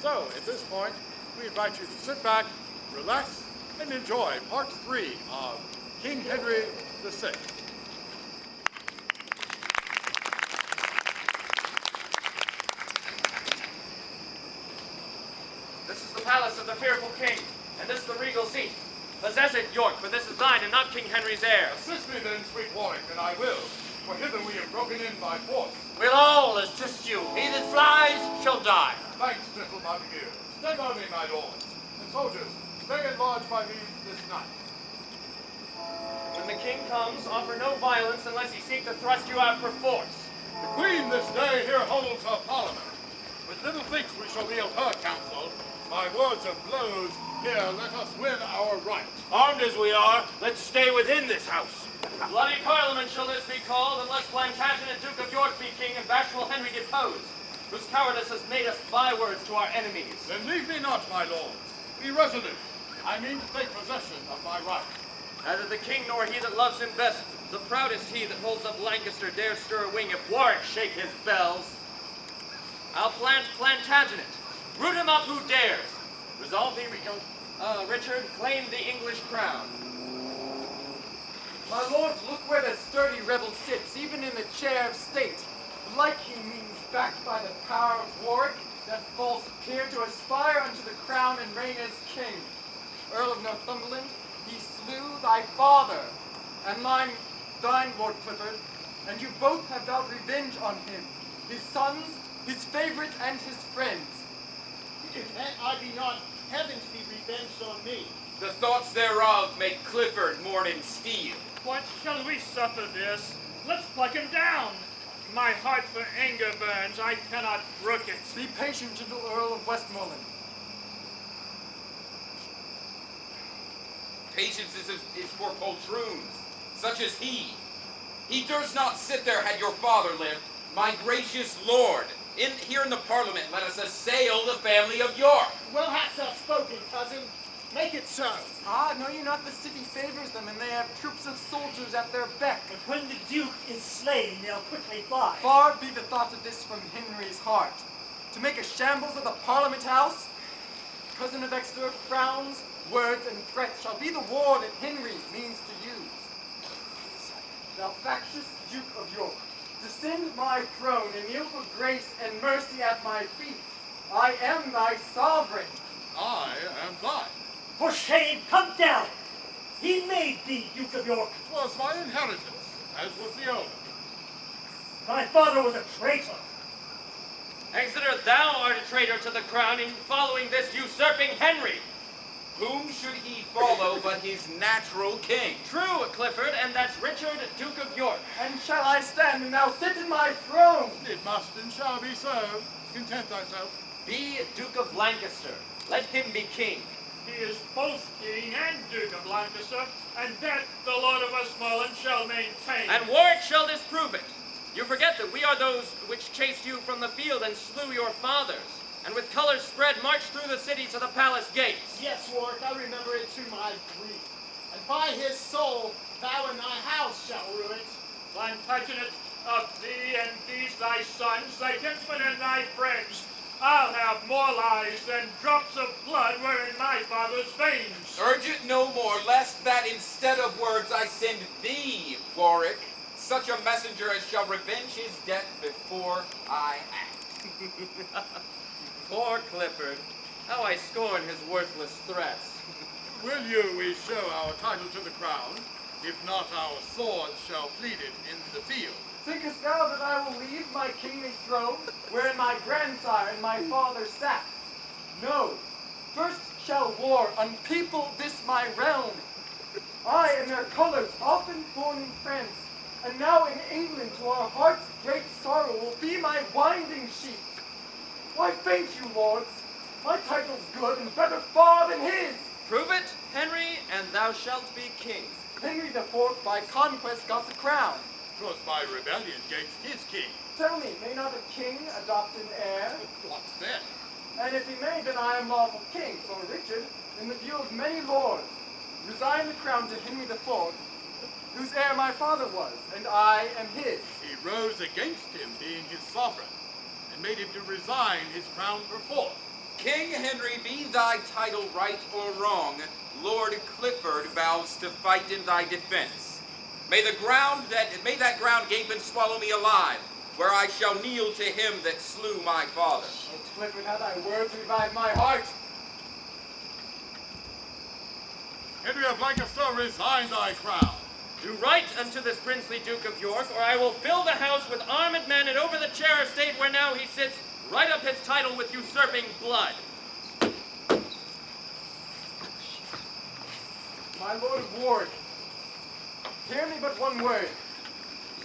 So, at this point, we invite you to sit back, relax, and enjoy Part 3 of King Henry VI. This is the palace of the fearful king, and this the regal seat. Possess it, York, for this is thine and not King Henry's heir. Assist me then, sweet Warwick, and I will, for hither we have broken in by force. We'll all assist you. He that flies shall die. Thanks, gentle Montague. Stay by me, my lords. And soldiers, stay at large by me this night. When the king comes, offer no violence unless he seek to thrust you out perforce. The queen this day here holds her parliament. With little thinks we shall be of her counsel. By words of blows, here let us win our right. Armed as we are, let's stay within this house. Bloody parliament shall this be called, unless Plantagenet, Duke of York, be king and bashful Henry deposed, whose cowardice has made us bywords to our enemies. Then leave me not, my lords. Be resolute. I mean to take possession of my right. Neither the king nor he that loves him best, the proudest he that holds up Lancaster, dare stir a wing if Warwick shake his bells. I'll plant Plantagenet. Root him up who dares. Resolve thee, Richard, claim the English crown. My lords, look where the sturdy rebel sits, even in the chair of state. Like he means, backed by the power of Warwick, that false peer to aspire unto the crown and reign as king. Earl of Northumberland, he slew thy father, and thine, Lord Clifford, and you both have vowed revenge on him, his sons, his favorites, and his friends. If that I be not, heavens be revenged on me. The thoughts thereof make Clifford mourn in steel. What shall we suffer this? Let's pluck him down. My heart for anger burns, I cannot brook it. Be patient, gentle Earl of Westmoreland. Patience is for poltroons, such as he. He durst not sit there had your father lived. My gracious lord, here in the Parliament, let us assail the family of York. Well hast thou spoken, cousin. Make it so. Ah, know you not the city favors them, and they have troops of soldiers at their beck. But when the Duke is slain, they'll quickly fly. Far be the thought of this from Henry's heart. To make a shambles of the Parliament House? Cousin of Exeter frowns, words, and threats shall be the war that Henry means to use. Thou factious Duke of York, descend my throne and kneel for grace and mercy at my feet. I am thy sovereign. I am thine. For shame, come down. He made thee Duke of York. 'Twas my inheritance, as was the oath. Thy father was a traitor. Exeter, thou art a traitor to the crown in following this usurping Henry. Whom should he follow but his natural king? True, Clifford, and that's Richard, Duke of York. And shall I stand and thou sit in my throne? It must and shall be so. Content thyself. Be Duke of Lancaster. Let him be king. He is both king and Duke of Lancaster, and that the Lord of Westmoreland shall maintain. And Warwick shall disprove it. You forget that we are those which chased you from the field and slew your fathers, and with colors spread marched through the city to the palace gates. Yes, Warwick, I remember it to my grief. And by his soul, thou and thy house shall rue it. Plantagenet, of thee and these thy sons, thy kinsmen and thy friends, I'll have more lies than drops of blood were in my father's veins. Urge it no more, lest that instead of words I send thee, Warwick, such a messenger as shall revenge his death before I act. Poor Clifford. How I scorn his worthless threats. Will you we show our title to the crown? If not, our swords shall plead it in the field. Thinkest thou that I will leave my kingly throne, wherein my grandsire and my father sat? No. First shall war unpeople this my realm. I and their colors, often born in France, and now in England to our heart's great sorrow, will be my winding sheet. Why faint you, lords? My title's good and better far than his. Prove it, Henry, and thou shalt be king. Henry the Fourth by conquest got the crown. 'Twas by rebellion gainst his king. Tell me, may not a king adopt an heir? What then? And if he may, then I am lawful king, for Richard, in the view of many lords, resigned the crown to Henry the Fourth, whose heir my father was, and I am his. He rose against him, being his sovereign, and made him to resign his crown perforce. King Henry, be thy title right or wrong, Lord Clifford vows to fight in thy defense. May that ground gape and swallow me alive, where I shall kneel to him that slew my father. Lord Clifford, how thy words revive my heart. Henry of Lancaster, resign thy crown. Do right unto this princely Duke of York, or I will fill the house with armed men, and over the chair of state where now he sits, write up his title with usurping blood. My Lord Ward, hear me but one word.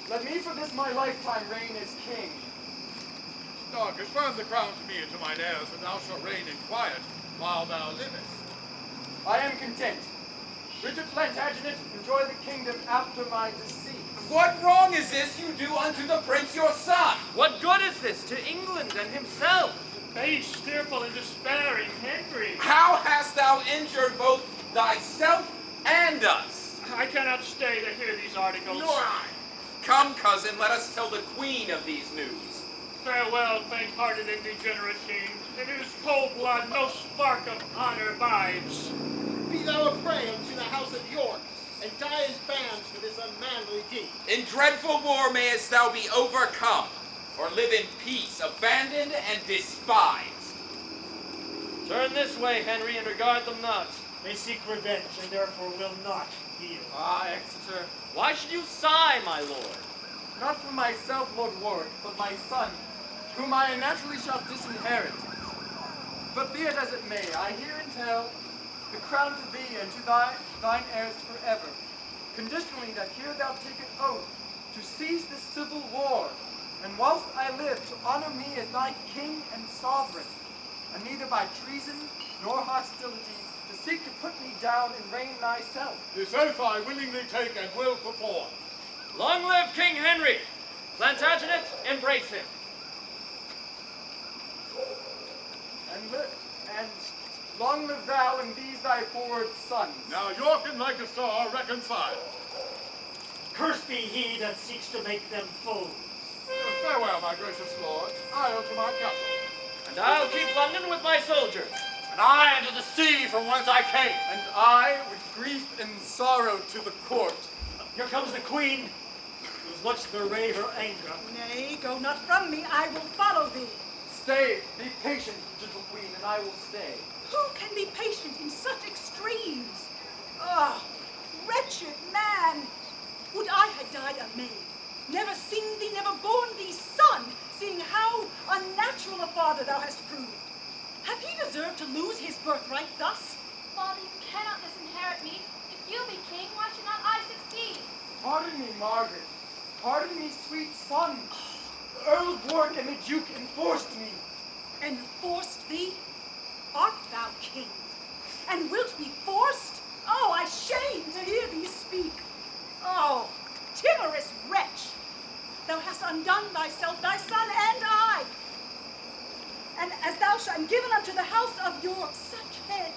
Let me for this my lifetime reign as king. Now confirm the crown to me and to mine heirs, and thou shalt reign in quiet while thou livest. I am content. Richard Plantagenet, enjoy the kingdom after my decease. What wrong is this you do unto the prince your son? What good is this to England and himself? Base, fearful, and despairing Henry. How hast thou injured both thyself and us? I cannot stay to hear these articles. Nor I. Come, cousin, let us tell the queen of these news. Farewell, faint-hearted and degenerate king, in whose cold blood no spark of honor bides. Be thou a prey unto the house of York, and die as bands for this unmanly deed. In dreadful war mayest thou be overcome, or live in peace, abandoned and despised. Turn this way, Henry, and regard them not. They seek revenge, and therefore will not yield. Ah, Exeter, Why should you sigh, my lord? not for myself, Lord Warwick, but my son, whom I naturally shall disinherit. But be it as it may, I hear and tell the crown to thee and to thine heirs forever, conditionally that here thou take an oath to cease this civil war, and whilst I live to honor me as thy king and sovereign, and neither by treason nor hostility to seek to put me down and reign thyself. This oath I willingly take and will perform. Long live King Henry! Plantagenet, embrace him. And long live thou and these thy forward sons. Now York and Lancaster are reconciled. Cursed be he that seeks to make them foes. Farewell, my gracious lord. I'll to my castle. And I'll keep London with my soldiers. And I unto the sea from whence I came. And I, with grief and sorrow, to the court. Here comes the queen, who's much to array her anger. Nay, go not from me, I will follow thee. Stay, be patient, gentle queen, and I will stay. Who can be patient in such extremes? Ah, wretched man! Would I had died a maid, never seen thee, never borne thee son, seeing how unnatural a father thou hast proved. Hath he deserved to lose his birthright thus? Father, you cannot disinherit me. If you be king, why should not I succeed? Pardon me, Margaret. Pardon me, sweet son. The Earl of Warwick and the Duke enforced me. Enforced thee? Art thou king? And wilt be forced? Oh, I shame to hear thee speak. Oh, timorous wretch! Thou hast undone thyself, thy son, and I. And as thou shalt be given unto the house of York such head,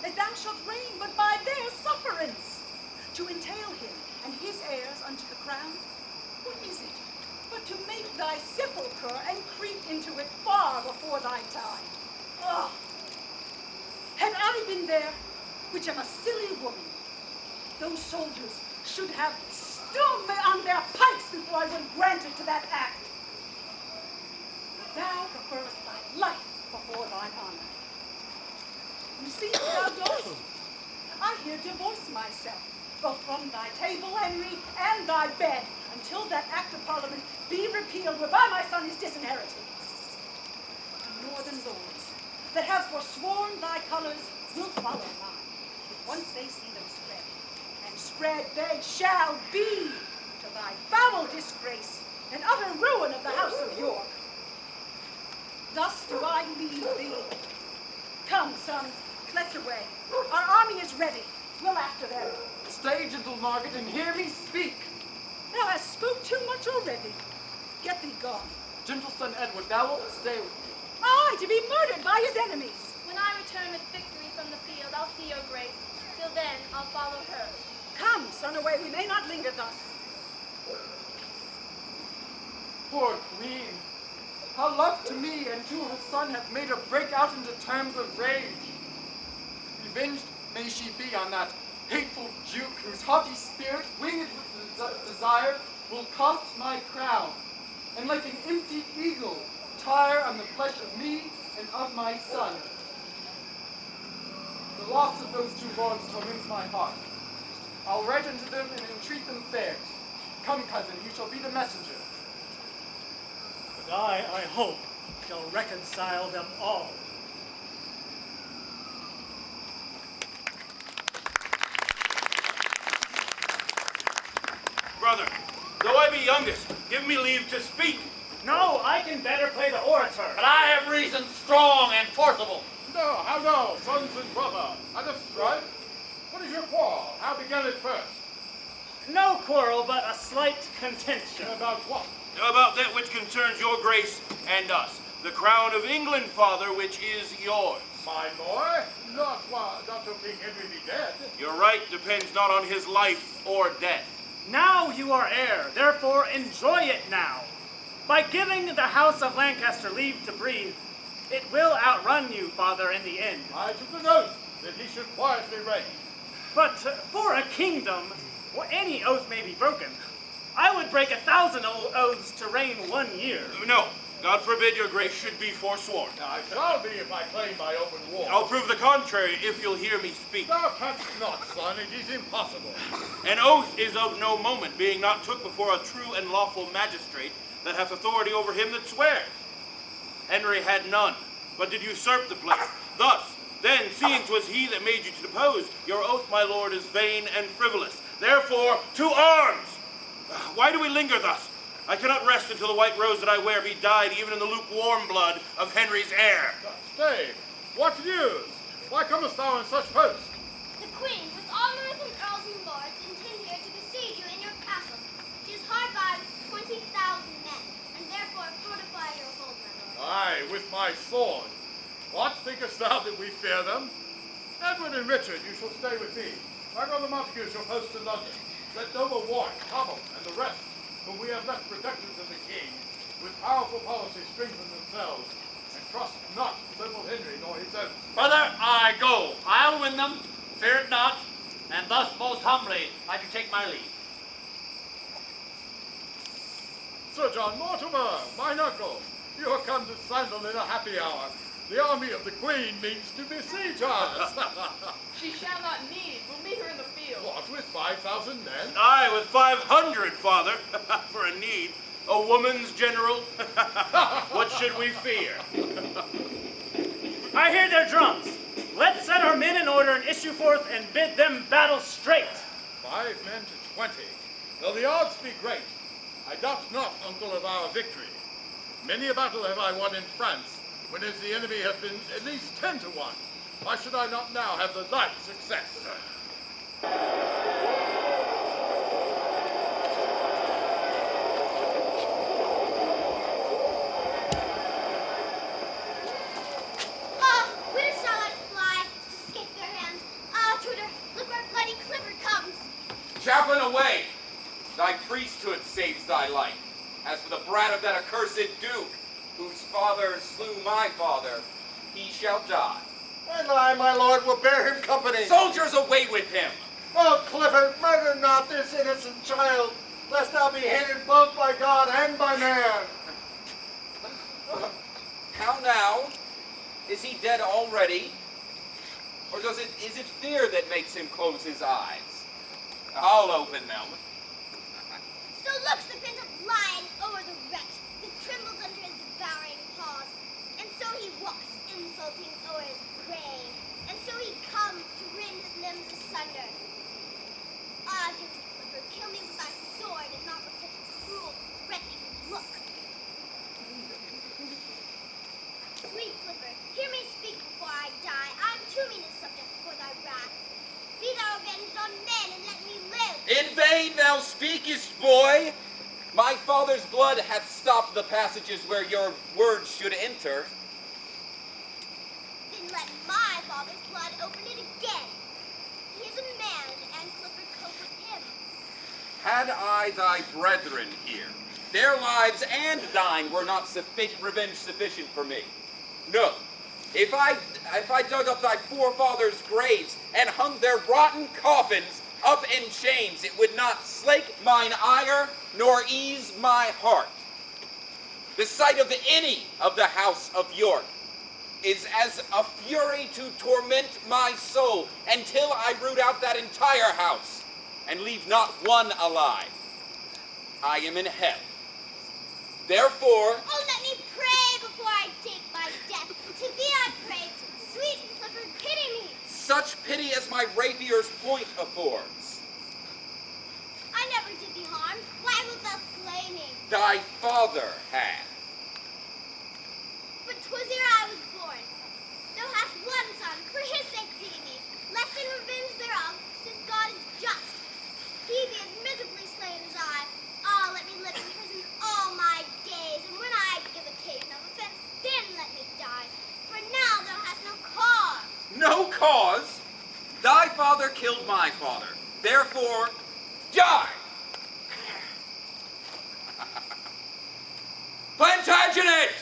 as thou shalt reign but by their sufferance, to entail him and his heirs unto the crown, what is it but to make thy sepulchre and creep into it far before thy time? Oh, had I been there, which am a silly woman, those soldiers should have stoned me on their pikes before I would grant it to that act. But thou preferest thy life before thine honor. You see what thou dost? I here divorce myself, both from thy table, Henry, and thy bed, until that act of Parliament be repealed whereby my son is disinherited. The northern lords that have forsworn thy colours will follow mine, if once they see them spread. And spread they shall be, to thy foul disgrace and utter ruin of the house of York. Thus do I leave thee. Come, son, let's away. Our army is ready. We'll after them. Stay, gentle Margaret, and hear me speak. Thou hast spoke too much already. Get thee gone. Gentle son Edward, thou wilt stay with me. Aye, to be murdered by his enemies. When I return with victory from the field, I'll see your grace. Till then, I'll follow her. Come, son, away. We may not linger thus. Poor queen. how love to me and to her son hath made her break out into terms of rage. Revenged may she be on that hateful duke whose haughty spirit, winged with desire, will cost my crown, and like an empty eagle, tire on the flesh of me and of my son. The loss of those two lords torments my heart. I'll write unto them and entreat them fair. Come, cousin, you shall be the messenger. And I hope, shall reconcile them all. Brother, though I be youngest, give me leave to speak. No, I can better play the orator. But I have reasons strong and forcible. No, how now, sons and brother? At a strife? What is your quarrel? How began it first? No quarrel, but a slight contention. About what? About that which concerns your grace and us. The crown of England, father, which is yours. My boy? Not till King Henry be dead. Your right depends not on his life or death. Now you are heir, therefore enjoy it now. By giving the house of Lancaster leave to breathe, it will outrun you, father, in the end. I took an oath that he should quietly reign. But for a kingdom, any oath may be broken. I would break 1,000 oaths to reign 1 year. No, God forbid your grace should be forsworn. I shall be if I claim my open war. I'll prove the contrary if you'll hear me speak. Thou canst not, son. It is impossible. An oath is of no moment, being not took before a true and lawful magistrate that hath authority over him that swears. Henry had none, but did usurp the place. Thus, then, seeing 'twas he that made you to depose, your oath, my lord, is vain and frivolous. Therefore, to arms! Why do we linger thus? I cannot rest until the white rose that I wear be dyed even in the lukewarm blood of Henry's heir. Stay. What news? Why comest thou in such post? The queen, with all northern earls and lords, intend here to besiege you in your castle. She is hard by with 20,000 men, and therefore fortify your hold, my lord. Aye, with my sword. What, thinkest thou that we fear them? Edward and Richard, you shall stay with me. My brother Montague shall post to London. Let noble Warwick, Cobham, and the rest, whom we have left protectors of the king, with powerful policy strengthen themselves, and trust not simple Henry nor his oaths. Brother, I go. I'll win them, fear it not, and thus most humbly I do take my leave. Sir John Mortimer, mine uncle, you are come to Sandal in a happy hour. The army of the Queen means to besiege us. She shall not need. We'll meet her in the field. What, with 5,000 men? Aye, with 500, father, for a need. A woman's general. What should we fear? I hear their drums. Let's set our men in order and issue forth and bid them battle straight. 5 men to 20. Though the odds be great, I doubt not, uncle, of our victory. Many a battle have I won in France, when as the enemy has been at least 10 to 1. Why should I not now have the like success? Whither shall I fly to escape their hands? Tudor, look where bloody Clifford comes. Chaplain, away! Thy priesthood saves thy life. As for the brat of that accursed duke, whose father slew my father, he shall die. And I, my lord, will bear him company. Soldiers, away with him! Oh, Clifford, murder not this innocent child, lest thou be hated both by God and by man. How now? Is he dead already? Or is it fear that makes him close his eyes? I'll open them. So looks the pent-up lion o'er the wretch that trembles under his devouring paws. And so he walks, insulting o'er his prey. And so he comes to rend his limbs asunder. Ah, dear Clifford, kill me with thy sword and not with such a cruel, threatening look. Sweet Clifford, hear me speak before I die. I'm too mean a subject for thy wrath. Be thou avenged on men and let me live. In vain thou speakest, boy! My father's blood hath stopped the passages where your words should enter. Then let my father's blood open it again. He is a man, and Clifford cope with him. Had I thy brethren here, Their lives and thine were not revenge sufficient for me. No. If I dug up thy forefathers' graves and hung their rotten coffins up in chains, it would not slake mine ire nor ease my heart. The sight of any of the house of York is as a fury to torment my soul until I root out that entire house and leave not one alive. I am in hell. Therefore... Oh, let me pray before I take my death. To thee I pray, sweet Clifford, pity me. Such pity as my rapier's point affords. I never did thee harm. Why wilt thou slay me? Thy father had. But 'twas ere I was born. Thou hast one son, for his sake pity me, lest in revenge thereof, since God is just, he be as miserably slain as I. Ah, let me live in prison all my days, and when I give occasion of offense, then let me die. For now thou hast no cause. No cause? Thy father killed my father. Therefore, die! Plantagenet!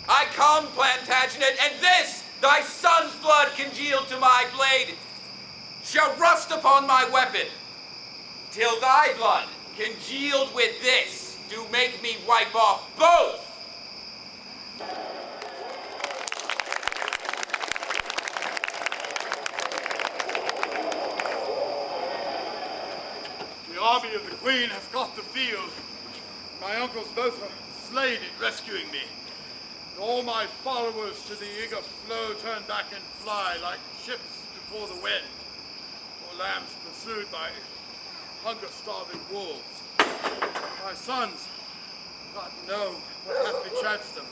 I come, Plantagenet, and this, thy son's blood congealed to my blade, shall rust upon my weapon, till thy blood, congealed with this, do make me wipe off both. The army of the Queen hath got the field. My uncles both are slain in rescuing me. And all my followers to the eager flow turn back and fly like ships before the wind, or lambs pursued by hunger-starving wolves. My sons, God know what hath bechanced them.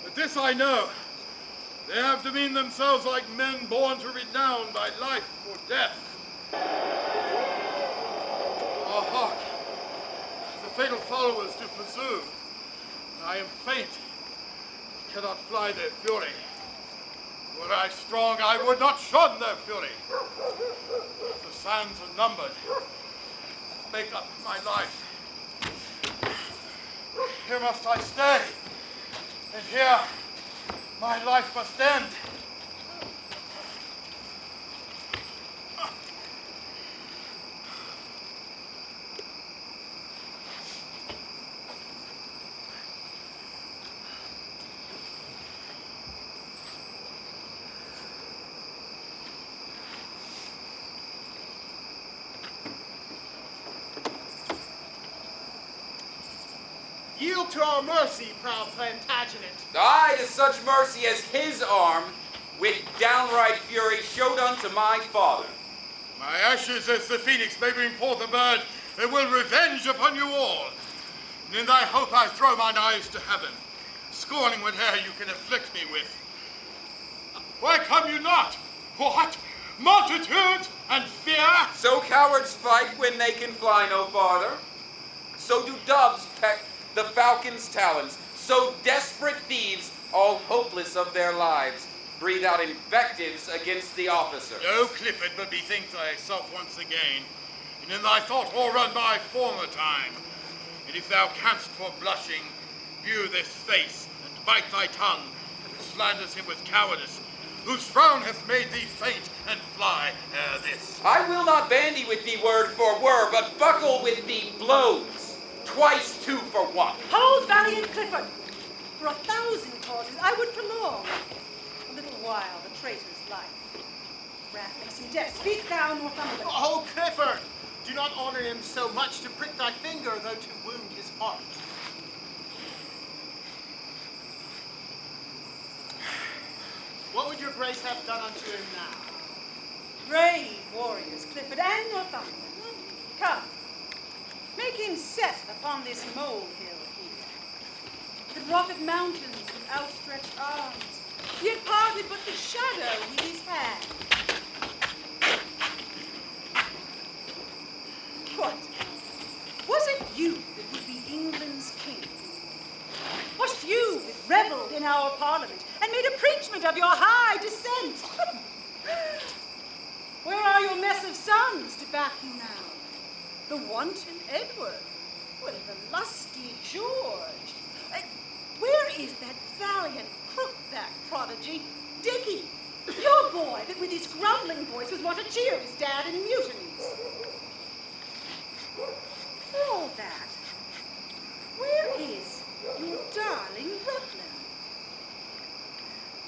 But this I know, they have demeaned themselves like men born to renown by life or death. Oh, hark! The fatal followers do pursue. I am faint, cannot fly their fury. Were I strong, I would not shun their fury. The sands are numbered. Make up my life. Here must I stay, and here my life must end. Yield to our mercy, proud Plantagenet. I to such mercy as his arm, with downright fury, showed unto my father. My ashes as the phoenix may bring forth a bird that will revenge upon you all. And in thy hope I throw mine eyes to heaven, scorning whate'er you can afflict me with. Why come you not? What? Multitudes and fear? So cowards fight when they can fly no farther. So do doves peck the falcon's talons. So desperate thieves, all hopeless of their lives, breathe out invectives against the officer. O Clifford, but bethink thyself once again, and in thy thought o'errun my former time. And if thou canst for blushing, view this face, and bite thy tongue, and slanders him with cowardice, whose frown hath made thee faint and fly ere this. I will not bandy with thee word for word, but buckle with thee blows. Twice 2 for 1. Hold, valiant Clifford! For 1,000 causes I would prolong a little while the traitor's life. Wrath and death, speak thou, Northumberland. Oh, Clifford! Do not honor him so much to prick thy finger, though to wound his heart. What would your grace have done unto him now? Brave warriors, Clifford and Northumberland. Come, make him set upon this molehill here. The rocket mountains with outstretched arms, yet parted but the shadow with his hand. What? Was it you that would be England's king? Was it you that revelled in our parliament and made a preachment of your high descent? Where are your mess of sons to back you now? The wanton Edward would have lusty George. Where is that valiant crook-back prodigy, Dickie? Your boy that with his grumbling voice was wont to cheer his dad in mutinies. For all that, where is your darling Rutland?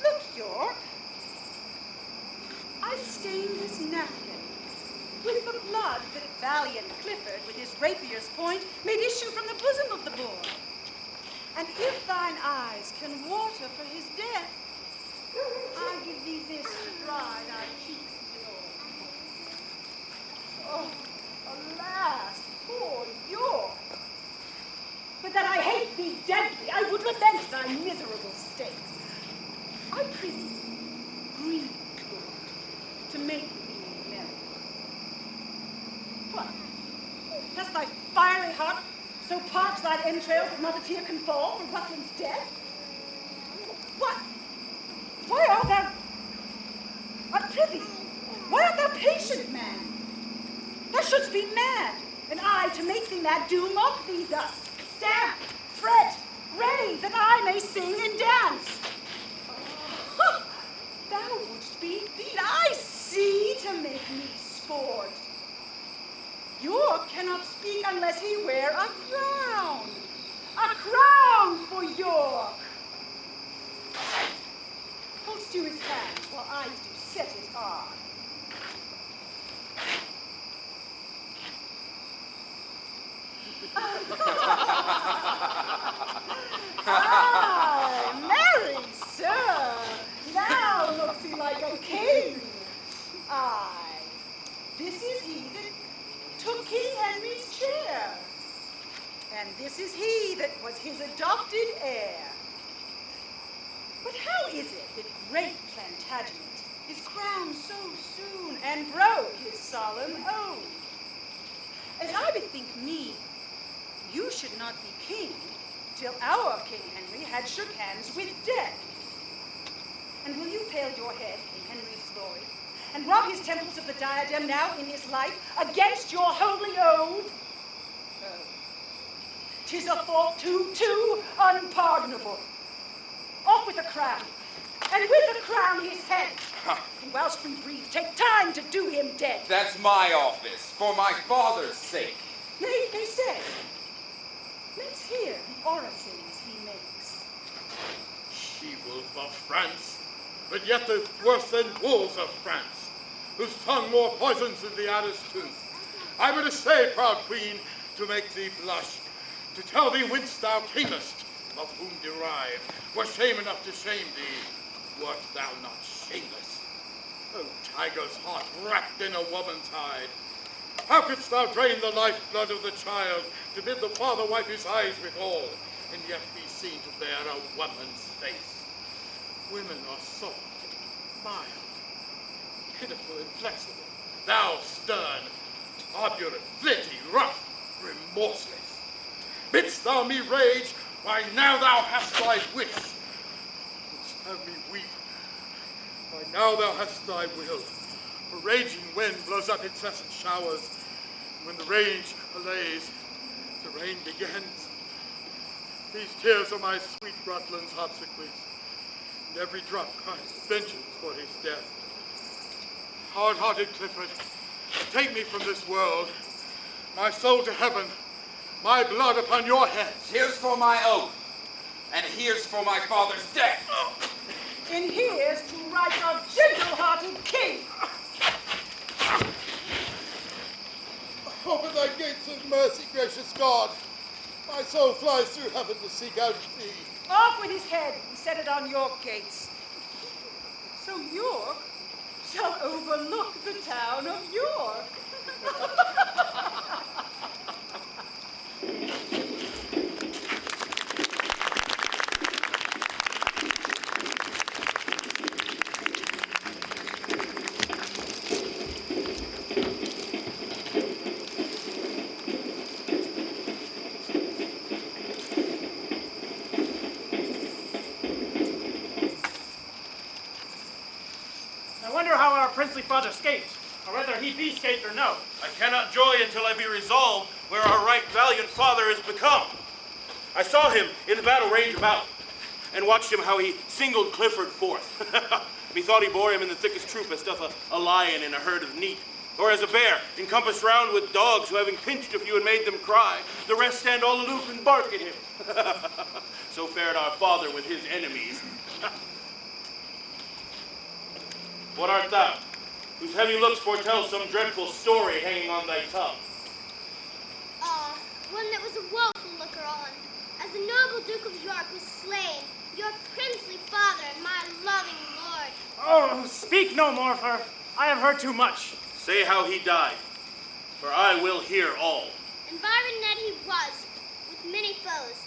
Look, York. I stained his napkin with the blood that valiant Clifford with his rapier's point made issue from the bosom of the boy. And if thine eyes can water for his death, I give thee this to dry thy cheeks with. Oh, alas, poor York. But that I hate thee deadly, I would relent thy miserable state. I prithee, grieve, Lord, to make me merry. What? Hast thy fiery heart so parched thine entrails that not a tear can fall for Rutland's death? What? Why art thou? I prithee, why art thou patient, man? Thou shouldst be mad, and I, to make thee mad, do mock thee thus. Stamp, fret, rave, that I may sing and dance. Oh, thou wouldst be beat, I see, to make me sport. York cannot speak unless he wear a crown. A crown for York. Hold still his hand while I do set it on. Ah, marry, sir. Now looks he like a king. Aye, this is he that took King Henry's chair. And this is he that was his adopted heir. But how is it that great Plantagenet is crowned so soon and broke his solemn oath? As I bethink me, you should not be king till our King Henry had shook hands with death. And will you pale your head in Henry's glory and rob his temples of the diadem now in his life against your holy oath? Oh, 'tis a fault too unpardonable. Off with the crown, and with the crown his head. And whilst we breathe, take time to do him dead. That's my office, for my father's sake. Nay, stay. Let's hear the orisons he makes. She-wolf of France, but yet the worse than wolves of France, whose tongue more poisons than the adder's tooth. I would essay, proud queen, to make thee blush, to tell thee whence thou camest, of whom derived, were shame enough to shame thee, wert thou not shameless. O tiger's heart wrapped in a woman's hide, how couldst thou drain the lifeblood of the child to bid the father wipe his eyes withal, and yet be seen to bear a woman's face? Women are soft, mild, pitiful, inflexible. Thou stern, obdurate, flinty, rough, remorseless. Bidst thou me rage, why now thou hast thy wish. Wouldst have me weep, why now thou hast thy will. A raging wind blows up incessant showers, and when the rage allays, the rain begins. These tears are my sweet Rutland's obsequies, and every drop cries vengeance for his death. Hard-hearted Clifford, take me from this world, my soul to heaven, my blood upon your heads. Here's for my oath, and here's for my father's death. And here's to right a gentle-hearted king. Open thy gates of mercy, gracious God. My soul flies through heaven to seek out thee. Off with his head and set it on York gates. So York shall overlook the town of York. Princely father escaped, or whether he be escaped or no. I cannot joy until I be resolved where our right valiant father is become. I saw him in the battle range about, and watched him how he singled Clifford forth. Methought he bore him in the thickest troop as doth a lion in a herd of neat, or as a bear encompassed round with dogs who, having pinched a few and made them cry, the rest stand all aloof and bark at him. So fared our father with his enemies. What art thou, whose heavy looks foretell some dreadful story hanging on thy tongue? One that was a woeful looker on. As the noble Duke of York was slain, your princely father and my loving lord. Oh, speak no more, for I have heard too much. Say how he died, for I will hear all. Environed he was, with many foes,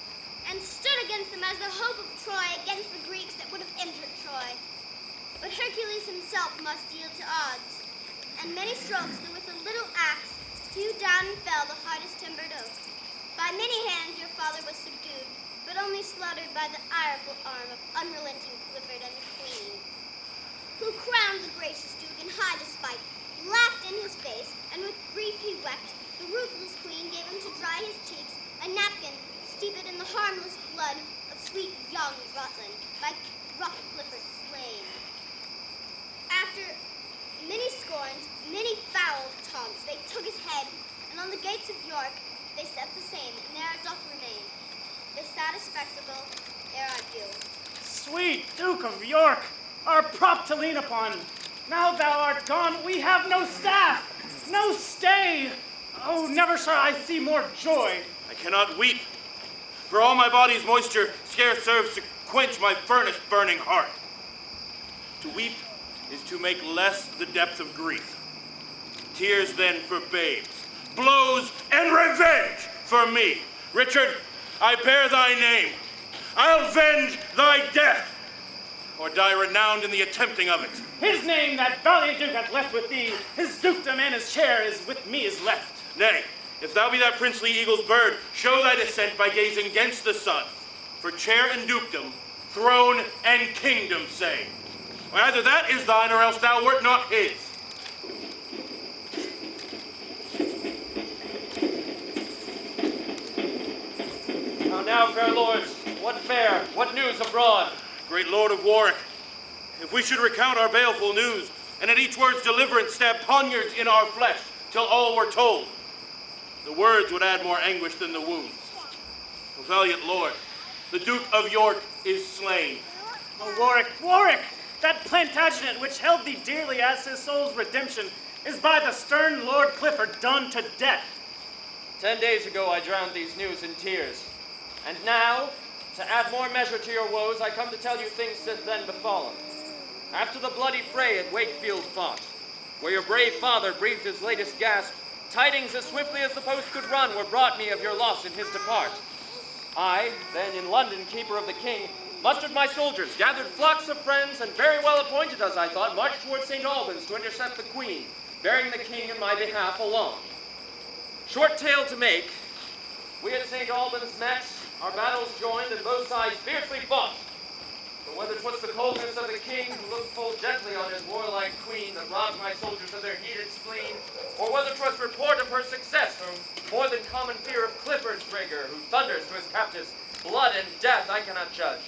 and stood against them as the hope of Troy against the Greeks that would have entered Troy. But Hercules himself must yield to odds, and many strokes that with a little axe hewed down and fell the hardest timbered oak. By many hands your father was subdued, but only slaughtered by the ireful arm of unrelenting Clifford and the queen, who crowned the gracious Duke in high despite, laughed in his face, and with grief he wept. The ruthless queen gave him to dry his cheeks a napkin steeped in the harmless blood of sweet young Rutland, by rough Clifford slain. After many scorns, many foul taunts, they took his head, and on the gates of York they set the same, and there it doth remain. The saddest spectacle ere I view. Sweet Duke of York, our prop to lean upon. Now thou art gone, we have no staff, no stay. Oh, never shall I see more joy. I cannot weep, for all my body's moisture scarce serves to quench my furnace burning heart. To weep is to make less the depth of grief. Tears then for babes, blows and revenge for me. Richard, I bear thy name. I'll venge thy death, or die renowned in the attempting of it. His name that valiant Duke hath left with thee, his dukedom and his chair is with me is left. Nay, if thou be that princely eagle's bird, show thy descent by gazing against the sun. For chair and dukedom, throne and kingdom say. Either that is thine, or else thou wert not his. Now, fair lords, what fare, what news abroad? Great Lord of Warwick, if we should recount our baleful news, and at each word's deliverance stab poniards in our flesh, till all were told, the words would add more anguish than the wounds. O valiant Lord, the Duke of York is slain. Oh, Warwick, that Plantagenet which held thee dearly as his soul's redemption is by the stern Lord Clifford done to death. 10 days ago I drowned these news in tears. And now, to add more measure to your woes, I come to tell you things that then befallen. After the bloody fray at Wakefield fought, where your brave father breathed his latest gasp, tidings as swiftly as the post could run were brought me of your loss in his depart. I, then in London, keeper of the king, mustered my soldiers, gathered flocks of friends, and very well appointed, as I thought, marched towards St. Albans to intercept the queen, bearing the king in my behalf along. Short tale to make, we at St. Albans met, our battles joined, and both sides fiercely fought. But whether 'twas the coldness of the king, who looked full gently on his warlike queen, that robbed my soldiers of their heated spleen, or whether 'twas report of her success, or more than common fear of Clifford's rigor, who thunders to his captives blood and death, I cannot judge.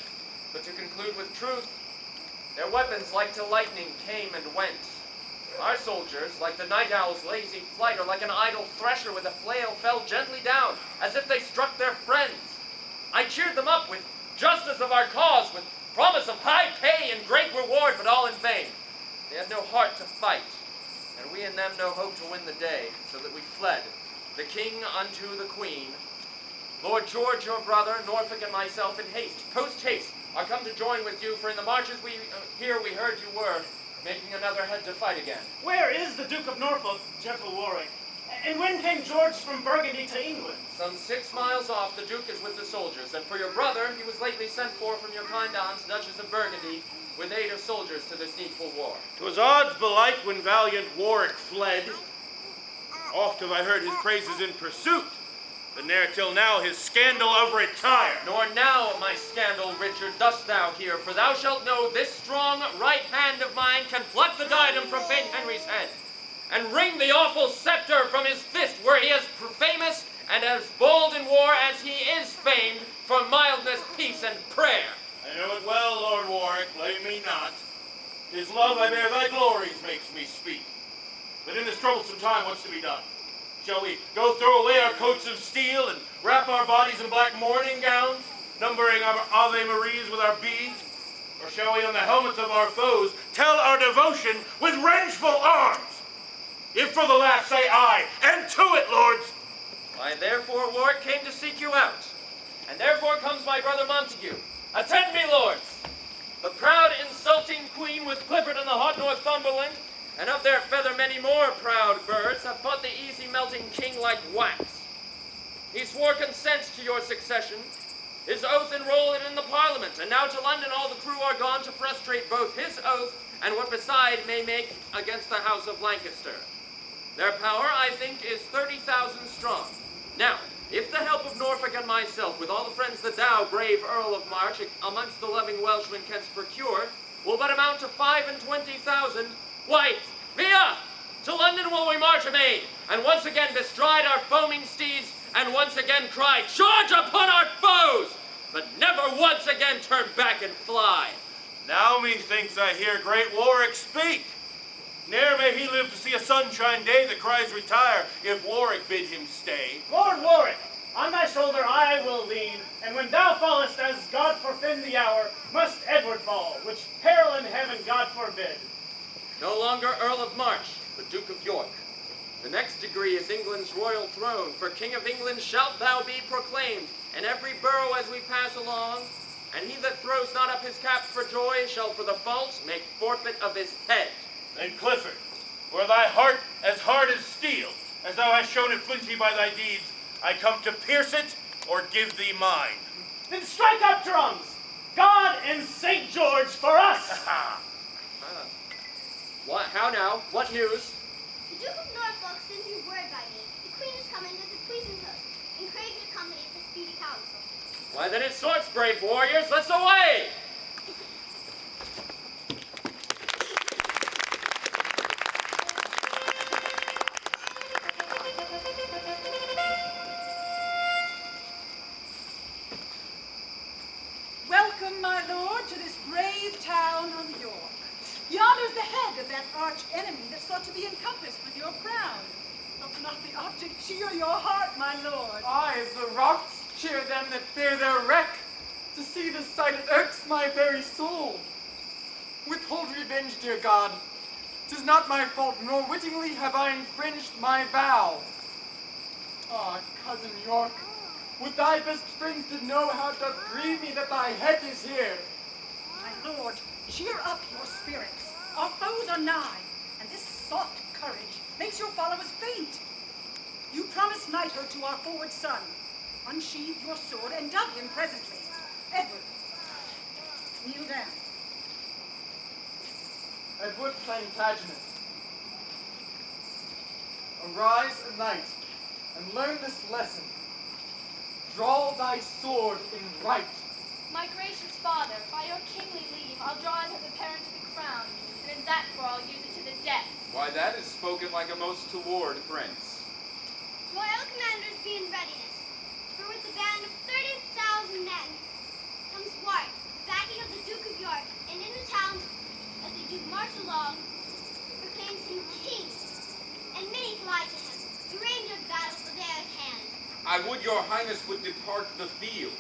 But to conclude with truth, their weapons like to lightning came and went. Our soldiers, like the night owl's lazy flight, or like an idle thresher with a flail, fell gently down, as if they struck their friends. I cheered them up with justice of our cause, with promise of high pay and great reward, but all in vain. They had no heart to fight, and we in them no hope to win the day, so that we fled, the king unto the queen. Lord George, your brother, Norfolk, and myself, in haste, post-haste, are come to join with you, for in the marches here we heard you were, making another head to fight again. Where is the Duke of Norfolk, gentle Warwick? And when came George from Burgundy to England? Some 6 miles off, the Duke is with the soldiers, and for your brother, he was lately sent for from your kind aunts, Duchess of Burgundy, with aid of soldiers to this needful war. 'Twas odds belike when valiant Warwick fled. Oft have I heard his praises in pursuit, but ne'er till now his scandal of retire. Nor now, my scandal, Richard, dost thou hear, for thou shalt know this strong right hand of mine can pluck the diadem from famed Henry's head, and wring the awful scepter from his fist, were he as famous and as bold in war as he is famed for mildness, peace, and prayer. I know it well, Lord Warwick, blame me not. His love I bear thy glories makes me speak. But in this troublesome time, what's to be done? Shall we go throw away our coats of steel and wrap our bodies in black mourning gowns, numbering our Ave Maries with our beads? Or shall we on the helmets of our foes tell our devotion with revengeful arms? If for the last say aye, and to it, lords! I therefore, Warwick, came to seek you out, and therefore comes my brother Montague. Attend me, lords! The proud, insulting queen with Clifford and the hot Northumberland, and of their feather many more proud birds, have fought the easy-melting king like wax. He swore consent to your succession, his oath enrolled it in the Parliament, and now to London all the crew are gone to frustrate both his oath and what beside may make against the house of Lancaster. Their power, I think, is 30,000 strong. Now, if the help of Norfolk and myself, with all the friends that thou, brave Earl of March, amongst the loving Welshmen canst procure, will but amount to 25,000, why, via! To London will we march amain, and once again bestride our foaming steeds, and once again cry, charge upon our foes, but never once again turn back and fly. Now methinks I hear great Warwick speak. Ne'er may he live to see a sunshine day that cries retire, if Warwick bid him stay. Lord Warwick, on thy shoulder I will lean, and when thou fallest, as God forfend the hour, must Edward fall, which peril in heaven God forbid. No longer Earl of March, but Duke of York. The next degree is England's royal throne, for King of England shalt thou be proclaimed, in every borough as we pass along, and he that throws not up his cap for joy shall for the fault make forfeit of his head. Then Clifford, were thy heart as hard as steel, as thou hast shown it flinty by thy deeds, I come to pierce it or give thee mine. Then strike up drums! God and St. George for us! What? How now? What news? The Duke of Norfolk sends you word by me. The Queen is coming with the poison host, and craves your company at the speedy council. Why then it's sorts, brave warriors, let's away! Welcome, my lord, to this brave town of York. Yonder's the head of that arch enemy that sought to be encompassed with your crown. Doth not the object cheer your heart, my lord? Aye, as the rocks cheer them that fear their wreck. To see this sight irks my very soul. Withhold revenge, dear God. 'Tis not my fault, nor wittingly have I infringed my vow. Ah, cousin York, would thy best friends did know how it doth grieve me that thy head is here. My lord, cheer up your spirits. Our foes are nigh, and this soft courage makes your followers faint. You promised knighthood to our forward son. Unsheathe your sword and dub him presently. Edward, kneel down. Edward Plantagenet, arise a knight, and learn this lesson. Draw thy sword in right. My gracious father, by your kingly leave, I'll draw it as a parent to the crown, and in that war I'll use it to the death. Why, that is spoken like a most toward prince. Royal commanders be in readiness, for with a band of 30,000 men comes Warwick, backing of the Duke of York, and in the town, as they do march along, proclaims him king, and many fly to him. The range of battles are there at hand. I would your highness would depart the field.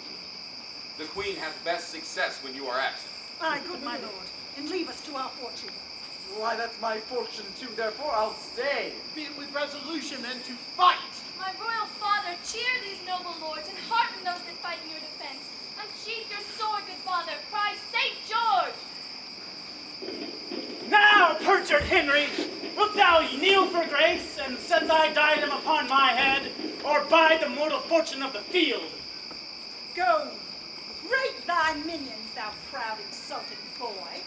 The queen hath best success when you are absent. Aye, good my lord, and leave us to our fortune. Why, that's my fortune too, therefore I'll stay. Be it with resolution and to fight. My royal father, cheer these noble lords, and hearten those that fight in your defense. Unsheath your sword, good father, cry St. George! Now, perjured Henry, wilt thou kneel for grace, and set thy diadem upon my head, or bide the mortal fortune of the field? Go, rate thy minions, thou proud insulted boy.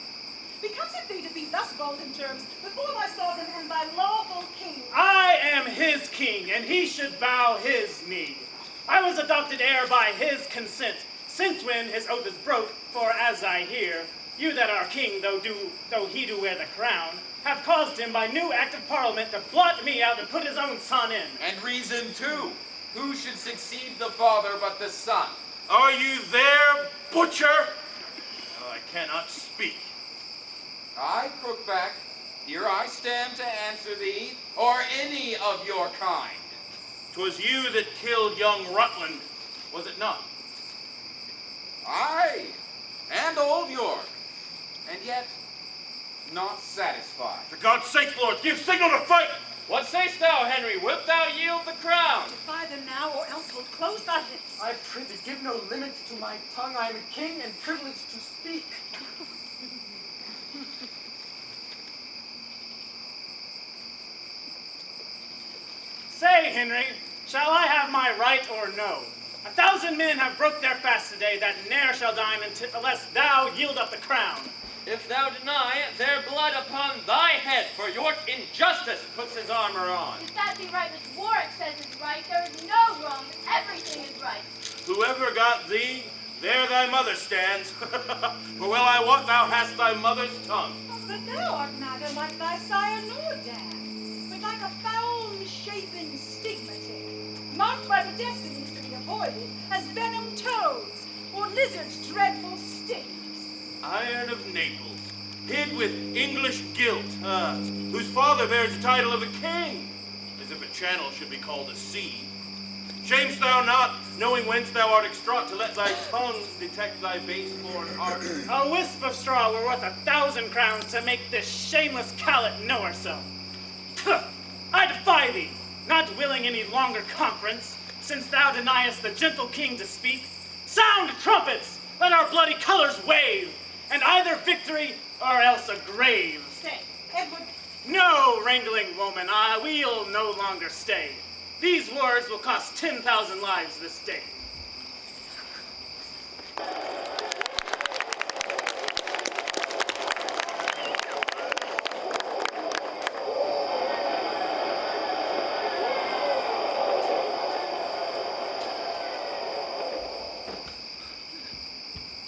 Becomes it thee to be thus bold in terms before thy sovereign and thy lawful king? I am his king, and he should bow his knee. I was adopted heir by his consent, since when his oath is broke, for as I hear, you that are king, though he do wear the crown, have caused him by new act of parliament to blot me out and put his own son in. And reason too. who should succeed the father but the son? Are you there, butcher? Oh, I cannot speak. I, Crookback, here I stand to answer thee, or any of your kind. 'Twas you that killed young Rutland, was it not? Aye, and old York, and yet not satisfied. For God's sake, Lord, give signal to fight! What sayst thou, Henry? Wilt thou yield the crown? Defy them now, or else we'll close thy lips. I prithee, give no limits to my tongue. I am a king and privileged to speak. Say, Henry, shall I have my right or no? 1,000 men have broke their fast today that ne'er shall dine unless thou yield up the crown. If thou deny, their blood upon thy head, for York injustice puts his armor on. If that be right which Warwick says is right, there is no wrong, everything is right. Whoever got thee, there thy mother stands. For well I wot thou hast thy mother's tongue. But thou art neither like thy sire nor dad, but like a foul, misshapen stigmatic, marked by the destinies to be avoided as venom toads or lizards' dreadful stings. Iron of Naples, hid with English guilt, whose father bears the title of a king, as if a channel should be called a sea. Shamest thou not, knowing whence thou art extraught, to let thy tongue detect thy base-born heart? A wisp of straw were worth 1,000 crowns to make this shameless callet know herself. I defy thee, not willing any longer conference, since thou deniest the gentle king to speak. Sound trumpets, let our bloody colors wave, and either victory or else a grave. Stay, Edward. No, wrangling woman, we'll no longer stay. These words will cost 10,000 lives this day.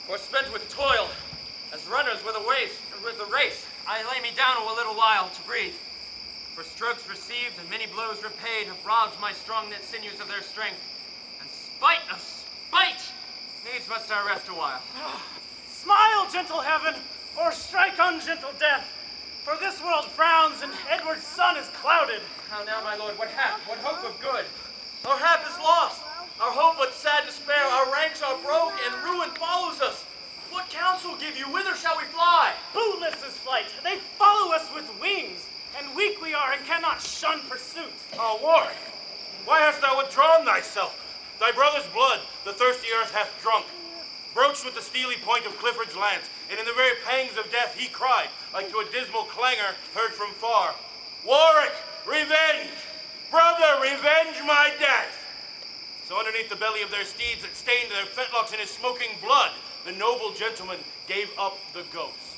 Forspent with toil, as runners with a race, I lay me down a little while to breathe. For strokes received and many blows repaid have robbed my strong-knit sinews of their strength. And spite, needs must I rest a while. Smile, gentle heaven, or strike ungentle death, for this world frowns and Edward's sun is clouded. How now, my lord, what hap? What hope of good? Our hap is lost. Our hope but sad despair. Our ranks are broke, and ruin follows us. What counsel give you? Whither shall we fly? Bootless is flight. They follow us with wings, and weak we are and cannot shun pursuit. Oh, Warwick, why hast thou withdrawn thyself? Thy brother's blood the thirsty earth hath drunk. Broached with the steely point of Clifford's lance, and in the very pangs of death he cried, like to a dismal clangor heard from far, Warwick, revenge! Brother, revenge my death! So underneath the belly of their steeds that stained their fetlocks in his smoking blood, the noble gentleman gave up the ghost.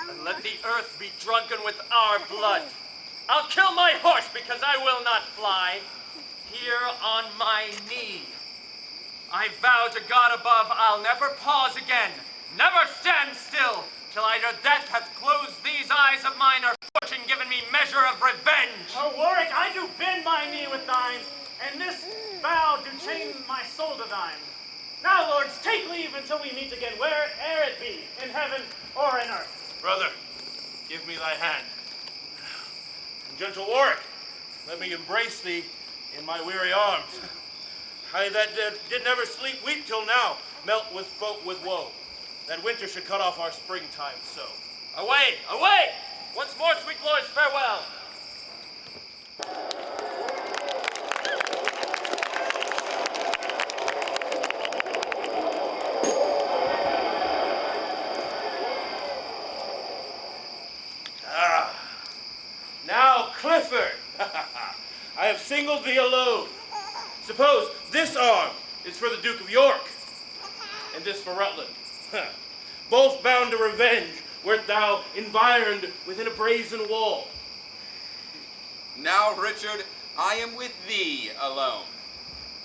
And let the earth be drunken with our blood. I'll kill my horse because I will not fly. Here on my knee, I vow to God above I'll never pause again, never stand still, till either death hath closed these eyes of mine or fortune given me measure of revenge. Oh, Warwick, I do bend my knee with thine, and this vow do chain my soul to thine. Now, lords, take leave until we meet again, where'er it be, in heaven or in earth. Brother, give me thy hand. And gentle Warwick, let me embrace thee in my weary arms. I that did never sleep weep till now, melt with folk with woe, that winter should cut off our springtime so. Away, away! Once more, sweet lords, farewell. Now, Clifford, I have singled thee alone. Suppose this arm is for the Duke of York, and this for Rutland. Both bound to revenge, wert thou environed within a brazen wall. Now, Richard, I am with thee alone.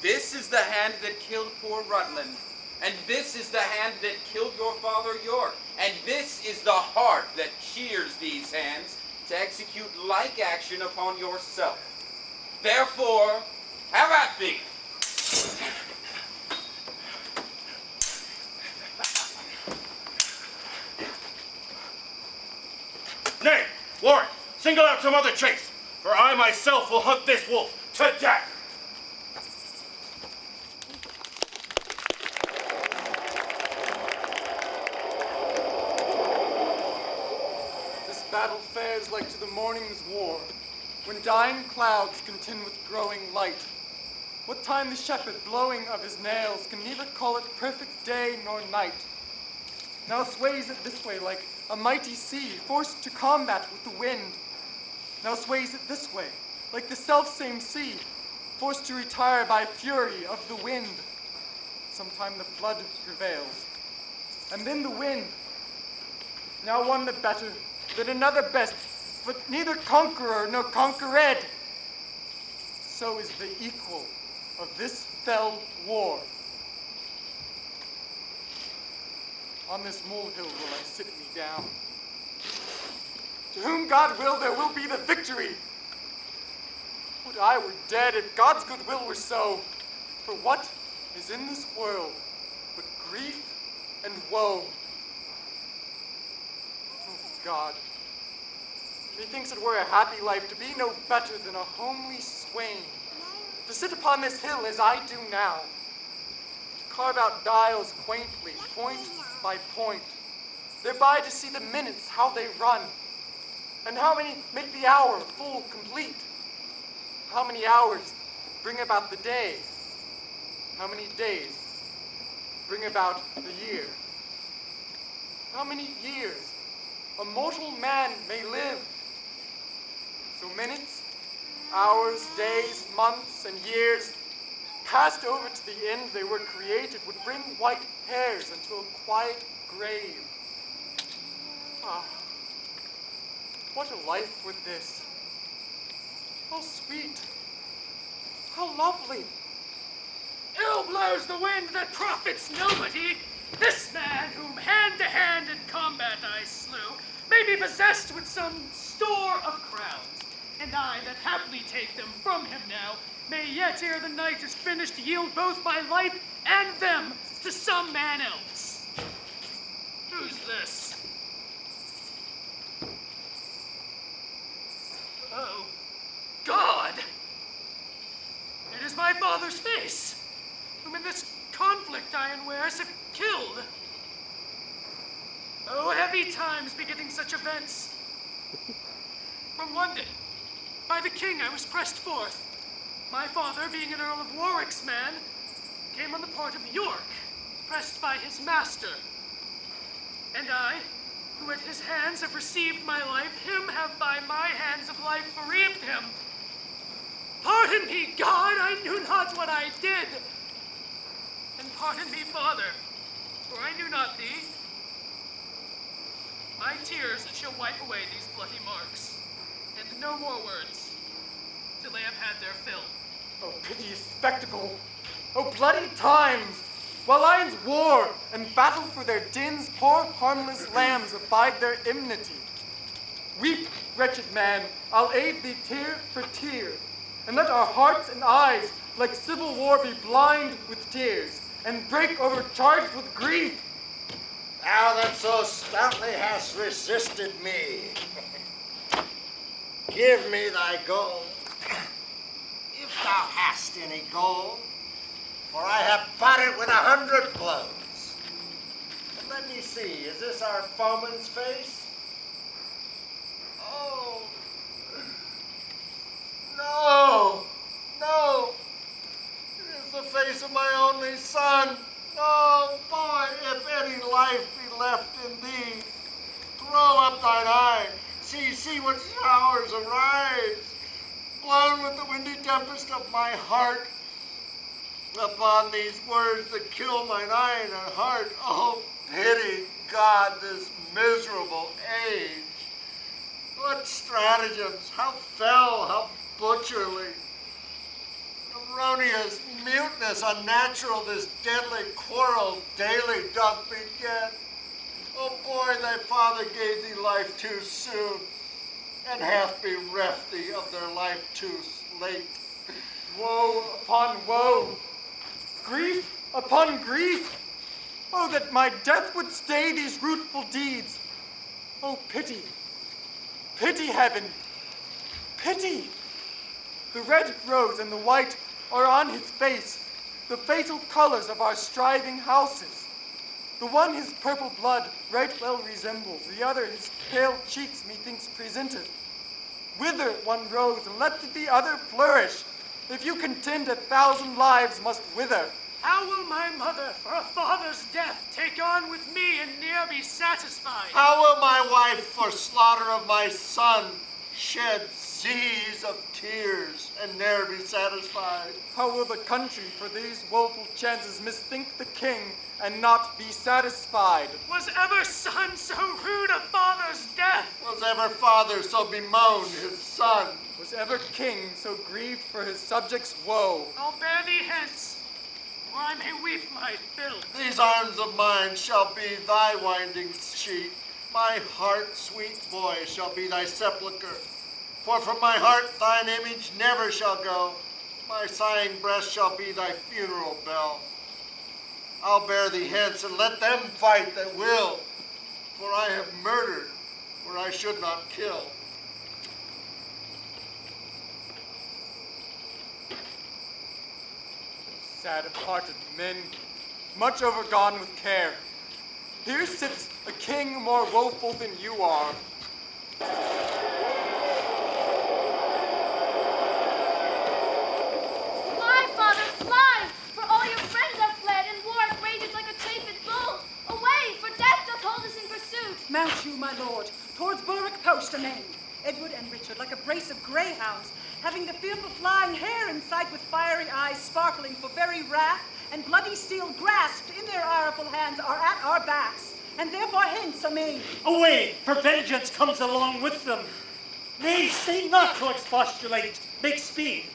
This is the hand that killed poor Rutland, and this is the hand that killed your father York, and this is the heart that cheers these hands to execute like action upon yourself. Therefore, have at thee. Warwick, single out some other chase, for I myself will hunt this wolf to death. This battle fares like to the morning's war, when dying clouds contend with growing light. What time the shepherd, blowing of his nails, can neither call it perfect day nor night. Now sways it this way like a mighty sea, forced to combat with the wind. Now sways it this way, like the selfsame sea, forced to retire by fury of the wind. Sometime the flood prevails, and then the wind. Now one the better, then another best, but neither conqueror nor conquered. So is the equal of this fell war. On this molehill will I sit me down. To whom God will, there will be the victory. Would I were dead, if God's good will were so. For what is in this world but grief and woe? Oh God, methinks it were a happy life to be no better than a homely swain, to sit upon this hill as I do now, to carve out dials quaintly, point by point, thereby to see the minutes how they run, and how many make the hour full complete, how many hours bring about the day, how many days bring about the year, how many years a mortal man may live. So minutes, hours, days, months, and years passed over to the end they were created would bring white hairs into a quiet grave. Ah, what a life would this! How sweet! How lovely! Ill blows the wind that profits nobody. This man, whom hand to hand in combat I slew, may be possessed with some store of crowns, and I, that haply take them from him now, may yet ere the night is finished yield both my life and them to some man else. Who's this? Oh, God! It is my father's face, whom in this conflict I unawares have killed. Oh, heavy times begetting such events. From London, by the king I was pressed forth. My father, being an Earl of Warwick's man, came on the part of York, pressed by his master. And I, who at his hands have received my life, him have by my hands of life bereaved him. Pardon me, God, I knew not what I did. And pardon me, Father, for I knew not thee. My tears shall wipe away these bloody marks, and no more words, till they have had their fill. Oh, piteous spectacle! Oh, bloody times! While lions war and battle for their dins, poor harmless lambs abide their enmity. Weep, wretched man, I'll aid thee tear for tear, and let our hearts and eyes, like civil war, be blind with tears, and break overcharged with grief. Thou that so stoutly hast resisted me, give me thy gold, if thou hast any gold, for I have bought it with 100 blows. And let me see, is this our foeman's face? Oh, no, no, it is the face of my only son. Oh, boy, if any life be left in thee, throw up thine eye. See what showers arise, blown with the windy tempest of my heart, upon these words that kill mine eye and heart. Oh, pity God this miserable age. What stratagems, how fell, how butcherly, erroneous, mutinous, unnatural, this deadly quarrel daily doth beget. Oh boy, thy father gave thee life too soon, and hath bereft thee of their life too late. Woe upon woe, grief upon grief. Oh, that my death would stay these rueful deeds. Oh, pity Pity, heaven! Pity! The red rose and the white are on his face, the fatal colors of our striving houses. The one his purple blood right well resembles, the other his pale cheeks methinks presenteth. Wither one rose, and let the other flourish. If you contend 1,000 lives must wither. How will my mother, for a father's death, take on with me and ne'er be satisfied? How will my wife, for slaughter of my son, shed seas of tears and ne'er be satisfied? How will the country, for these woeful chances, misthink the king and not be satisfied? Was ever son so rude a father's death? Was ever father so bemoaned his son? Was ever king so grieved for his subjects' woe? I'll bear thee hence, or I may weep my fill. These arms of mine shall be thy winding sheet. My heart, sweet boy, shall be thy sepulchre. For from my heart thine image never shall go. My sighing breast shall be thy funeral bell. I'll bear thee hence, and let them fight that will. For I have murdered where I should not kill. Sad-hearted men, much overgone with care. Here sits a king more woeful than you are. Fly, father, fly! For all your friends are fled, and war rages like a chafed bull. Away, for death doth hold us in pursuit. Mount you, my lord, towards Berwick post amain. Edward and Richard, like a brace of greyhounds, having the fearful flying hare in sight, with fiery eyes sparkling for very wrath, and bloody steel grasped in their ireful hands, are at our backs, and therefore hence amain. Away, for vengeance comes along with them. Nay, stay not to expostulate, make speed,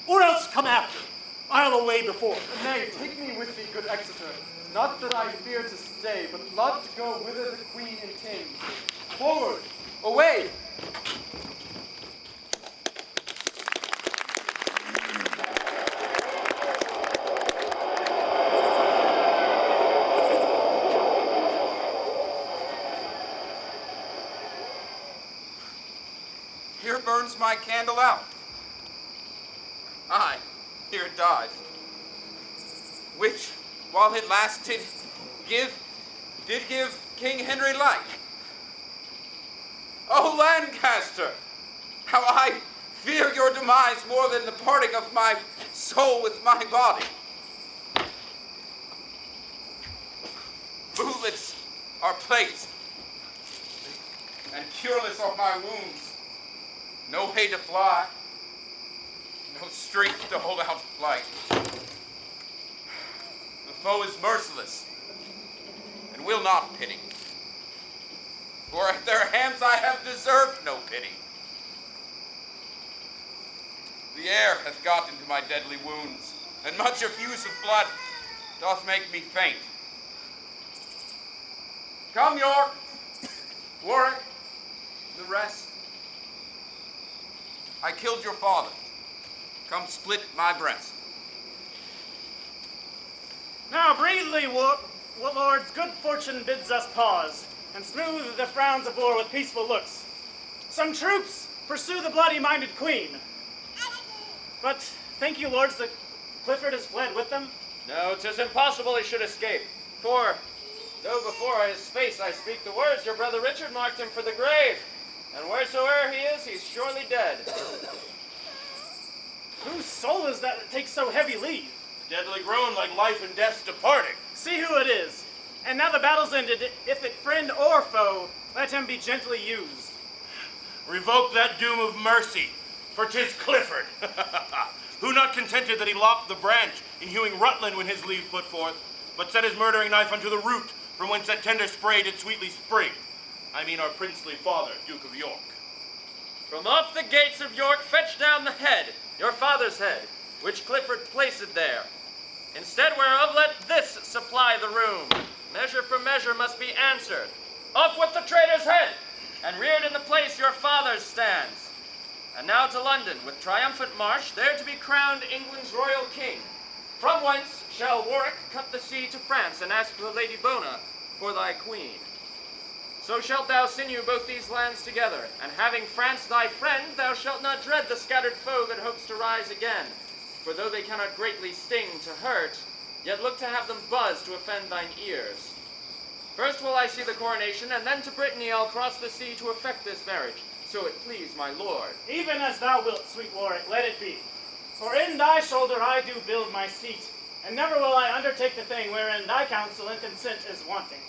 or else come after. I'll away before. Nay, take me with thee, good Exeter. Not that I fear to stay, but love to go whither the queen intends. Forward, away! Here burns my candle out. Aye, here it dies. Which, while it lasted, did give King Henry life. O Lancaster, how I fear your demise more than the parting of my soul with my body. Bullets are placed, and cureless are my wounds. No way to fly, no strength to hold out flight. The foe is merciless and will not pity. For at their hands I have deserved no pity. The air hath got into my deadly wounds, and much effuse of blood doth make me faint. Come, York, Warwick, the rest. I killed your father. Come split my breast. Now bravely, lords, good fortune bids us pause, and smooth the frowns of war with peaceful looks. Some troops pursue the bloody-minded queen. But think you, lords, that Clifford has fled with them? No, 'tis impossible he should escape. For, though before his face I speak the words, your brother Richard marked him for the grave. And wheresoe'er he is, he's surely dead. Whose soul is that takes so heavy leave? Deadly groan like life and death departing. See who it is. And now the battle's ended, if it friend or foe, let him be gently used. Revoke that doom of mercy, for 'tis Clifford, who not contented that he lopped the branch in hewing Rutland when his leave put forth, but set his murdering knife unto the root, from whence that tender spray did sweetly spring. I mean our princely father, Duke of York. From off the gates of York fetch down the head, your father's head, which Clifford placed there. Instead whereof let this supply the room. Measure for measure must be answered. Off with the traitor's head, and reared in the place your father's stands. And now to London, with triumphant march, there to be crowned England's royal king. From whence shall Warwick cut the sea to France, and ask the Lady Bona for thy queen. So shalt thou sinew both these lands together, and having France thy friend, thou shalt not dread the scattered foe that hopes to rise again. For though they cannot greatly sting to hurt, yet look to have them buzz to offend thine ears. First will I see the coronation, and then to Brittany I'll cross the sea to effect this marriage, so it please my lord. Even as thou wilt, sweet Warwick, let it be. For in thy shoulder I do build my seat, and never will I undertake the thing wherein thy counsel and consent is wanting.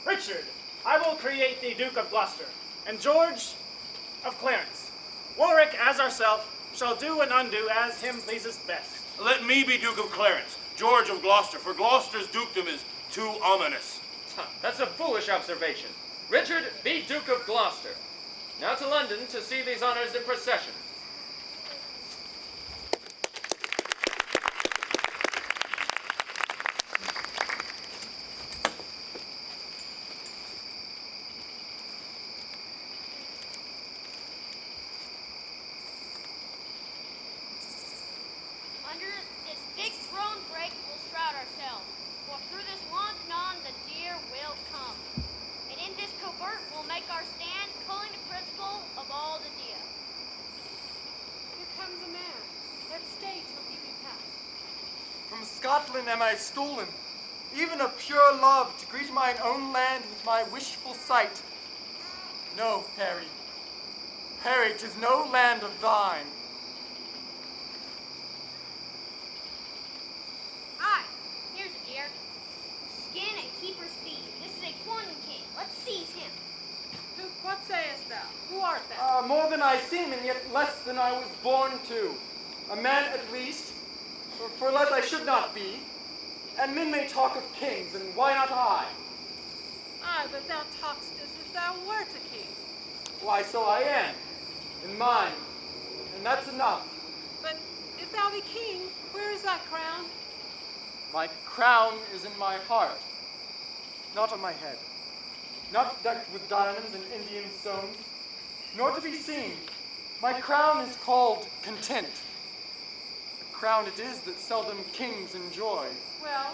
Richard, I will create thee Duke of Gloucester, and George of Clarence. Warwick, as ourself, shall do and undo as him pleaseth best. Let me be Duke of Clarence, George of Gloucester, for Gloucester's dukedom is too ominous. That's a foolish observation. Richard, be Duke of Gloucester. Now to London to see these honors in procession. Under this big throne break we'll shroud ourselves, for through this long non the deer will come. And in this covert we'll make our stand, calling the principal of all the deer. Here comes a man. Let's stay till he be passed. From Scotland am I stolen, even of pure love, to greet mine own land with my wishful sight. No, Harry. Harry, 'tis no land of thine. Aye, here's a deer. Skin and keeper's feet. This is a Corn king. Let's seize him. Duke, what sayest thou? Who art thou? More than I seem, and yet less than I was born to. A man at least, for less I should not be. And men may talk of kings, and why not I? Aye, but thou talk'st as if thou wert a king. Why, so I am, in mine, and that's enough. But if thou be king, where is thy crown? My crown is in my heart, not on my head. Not decked with diamonds and Indian stones, nor to be seen. My crown is called content. A crown it is that seldom kings enjoy. Well,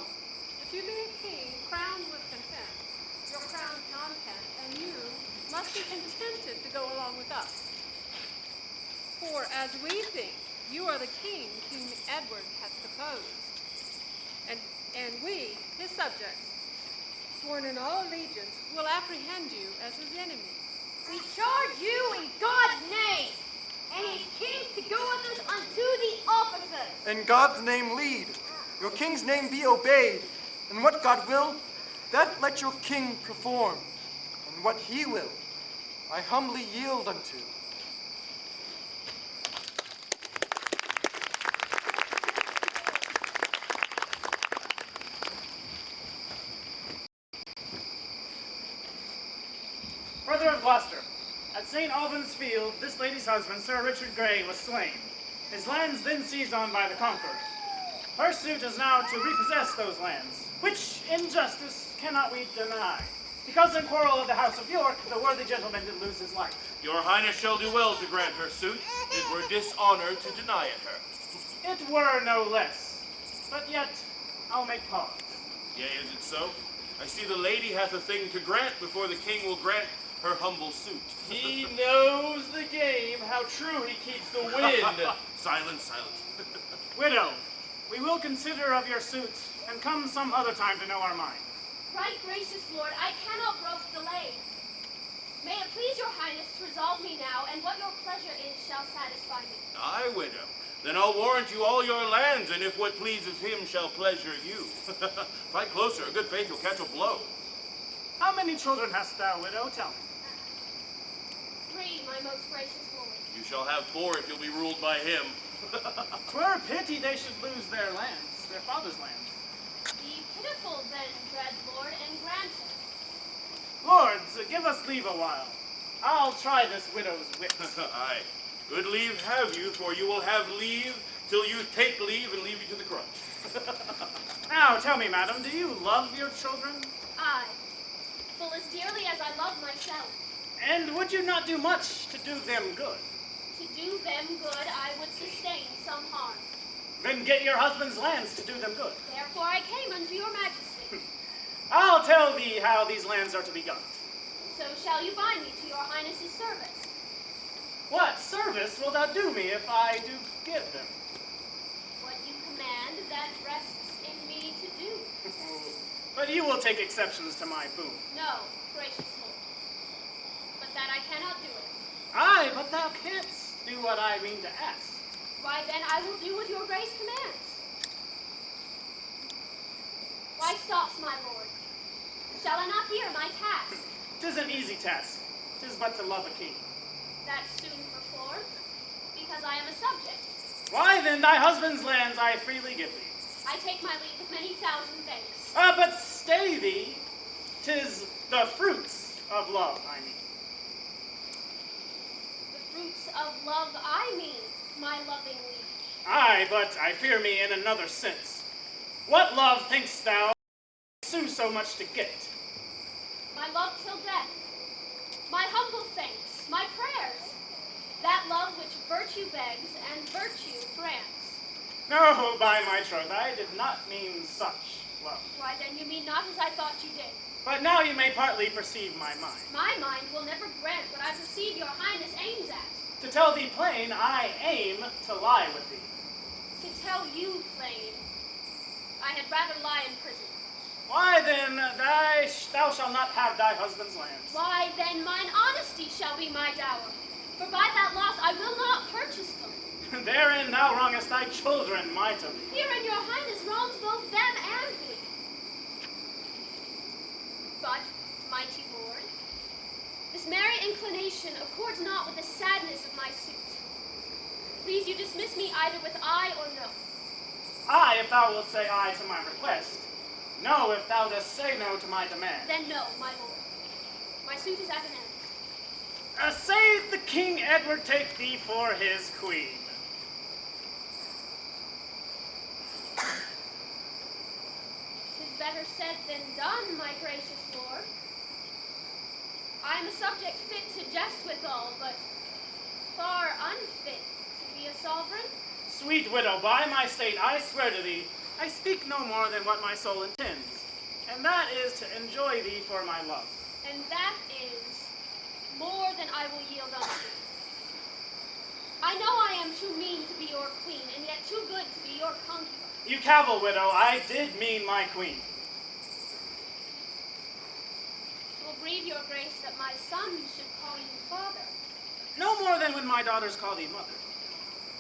if you be a king crowned with content, your crown content, and you must be contented to go along with us. For as we think, you are the king King Edward hath proposed. And we, his subjects, sworn in all allegiance, will apprehend you as his enemy. We charge you in God's name, and his kings to go with us unto the officers. In God's name lead, your king's name be obeyed, and what God will, that let your king perform, and what he will, I humbly yield unto. Brother of Gloucester, at St. Albans Field, this lady's husband, Sir Richard Grey, was slain. His lands then seized on by the conqueror. Her suit is now to repossess those lands, which in justice cannot we deny. Because in quarrel of the House of York, the worthy gentleman did lose his life. Your Highness shall do well to grant her suit. It were dishonor to deny it her. It were no less. But yet, I'll make pause. Yea, is it so? I see the lady hath a thing to grant before the king will grant her humble suit. He knows the game, how true he keeps the wind. Silence, silence. Widow, we will consider of your suit, and come some other time to know our mind. Right gracious lord, I cannot brook delay. May it please your highness to resolve me now, and what your pleasure is shall satisfy me. Aye, widow. Then I'll warrant you all your lands, and if what pleases him shall pleasure you. Fight closer, a good faith, you'll catch a blow. How many children hast thou, widow? Tell me. 3, my most gracious lord. You shall have 4 if you'll be ruled by him. 'Twere a pity they should lose their lands, their father's lands. Be pitiful then, dread lord, and grant it. Lords, give us leave a while. I'll try this widow's wit. Aye. Good leave have you, for you will have leave till you take leave and leave you to the crutch. Now, tell me, madam, do you love your children? Aye, full as dearly as I love myself. And would you not do much to do them good? To do them good, I would sustain some harm. Then get your husband's lands to do them good. Therefore I came unto your majesty. I'll tell thee how these lands are to be got. So shall you bind me to your highness's service? What service will thou do me if I do give them? What you command, that rests in me to do. But you will take exceptions to my boon. No, gracious lord. But that I cannot do it. Aye, but thou canst do what I mean to ask. Why then I will do what your grace commands. Why stops, my lord? Shall I not hear my task? 'Tis an easy task. 'Tis but to love a king. That's soon performed, because I am a subject. Why then thy husband's lands I freely give thee. I take my leave with many thousand thanks. But stay thee. 'Tis the fruits of love, I mean. The fruits of love I mean, my loving liege. Aye, but I fear me in another sense. What love thinkst thou sue so much to get? My love till death, my humble thanks, my prayers, that love which virtue begs and virtue grants. No, by my troth, I did not mean such love. Why then you mean not as I thought you did. But now you may partly perceive my mind. My mind will never grant what I perceive your highness aims at. To tell thee plain, I aim to lie with thee. To tell you plain, I had rather lie in prison. Why then, thou shalt not have thy husband's lands. Why then mine honesty shall be my dower, for by that loss I will not purchase them. Therein thou wrongest thy children mightily. Herein your highness wrongs both them and me. But, mighty lord, this merry inclination accords not with the sadness of my suit. Please you dismiss me either with aye or no. Aye, if thou wilt say aye to my request. No, if thou dost say no to my demand. Then no, my lord. My suit is at an end. Say the King Edward take thee for his queen. 'Tis better said than done, my gracious lord. I am a subject fit to jest withal, but far unfit to be a sovereign. Sweet widow, by my state, I swear to thee, I speak no more than what my soul intends, and that is to enjoy thee for my love. And that is more than I will yield unto. I know I am too mean to be your queen, and yet too good to be your concubine. You cavil, widow, I did mean my queen. It will grieve your grace that my son should call you father. No more than when my daughters call thee mother.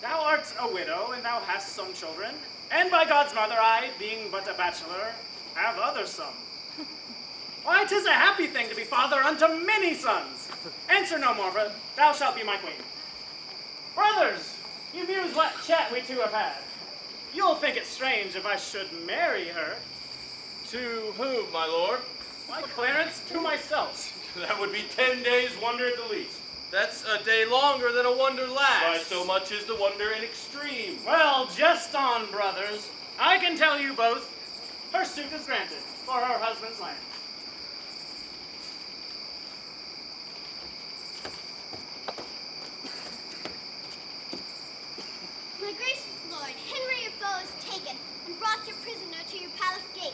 Thou art a widow, and thou hast some children, and by God's mother, I, being but a bachelor, have other some. Why, 'tis a happy thing to be father unto many sons. Answer no more, for thou shalt be my queen. Brothers, you muse what chat we two have had. You'll think it strange if I should marry her. To whom, my lord? Why, Clarence, to myself. That would be 10 days' wonder at the least. That's a day longer than a wonder lasts. By so much is the wonder in extreme. Well, just on, brothers. I can tell you both, her suit is granted for her husband's land. My gracious lord, Henry your foe is taken and brought your prisoner to your palace gate.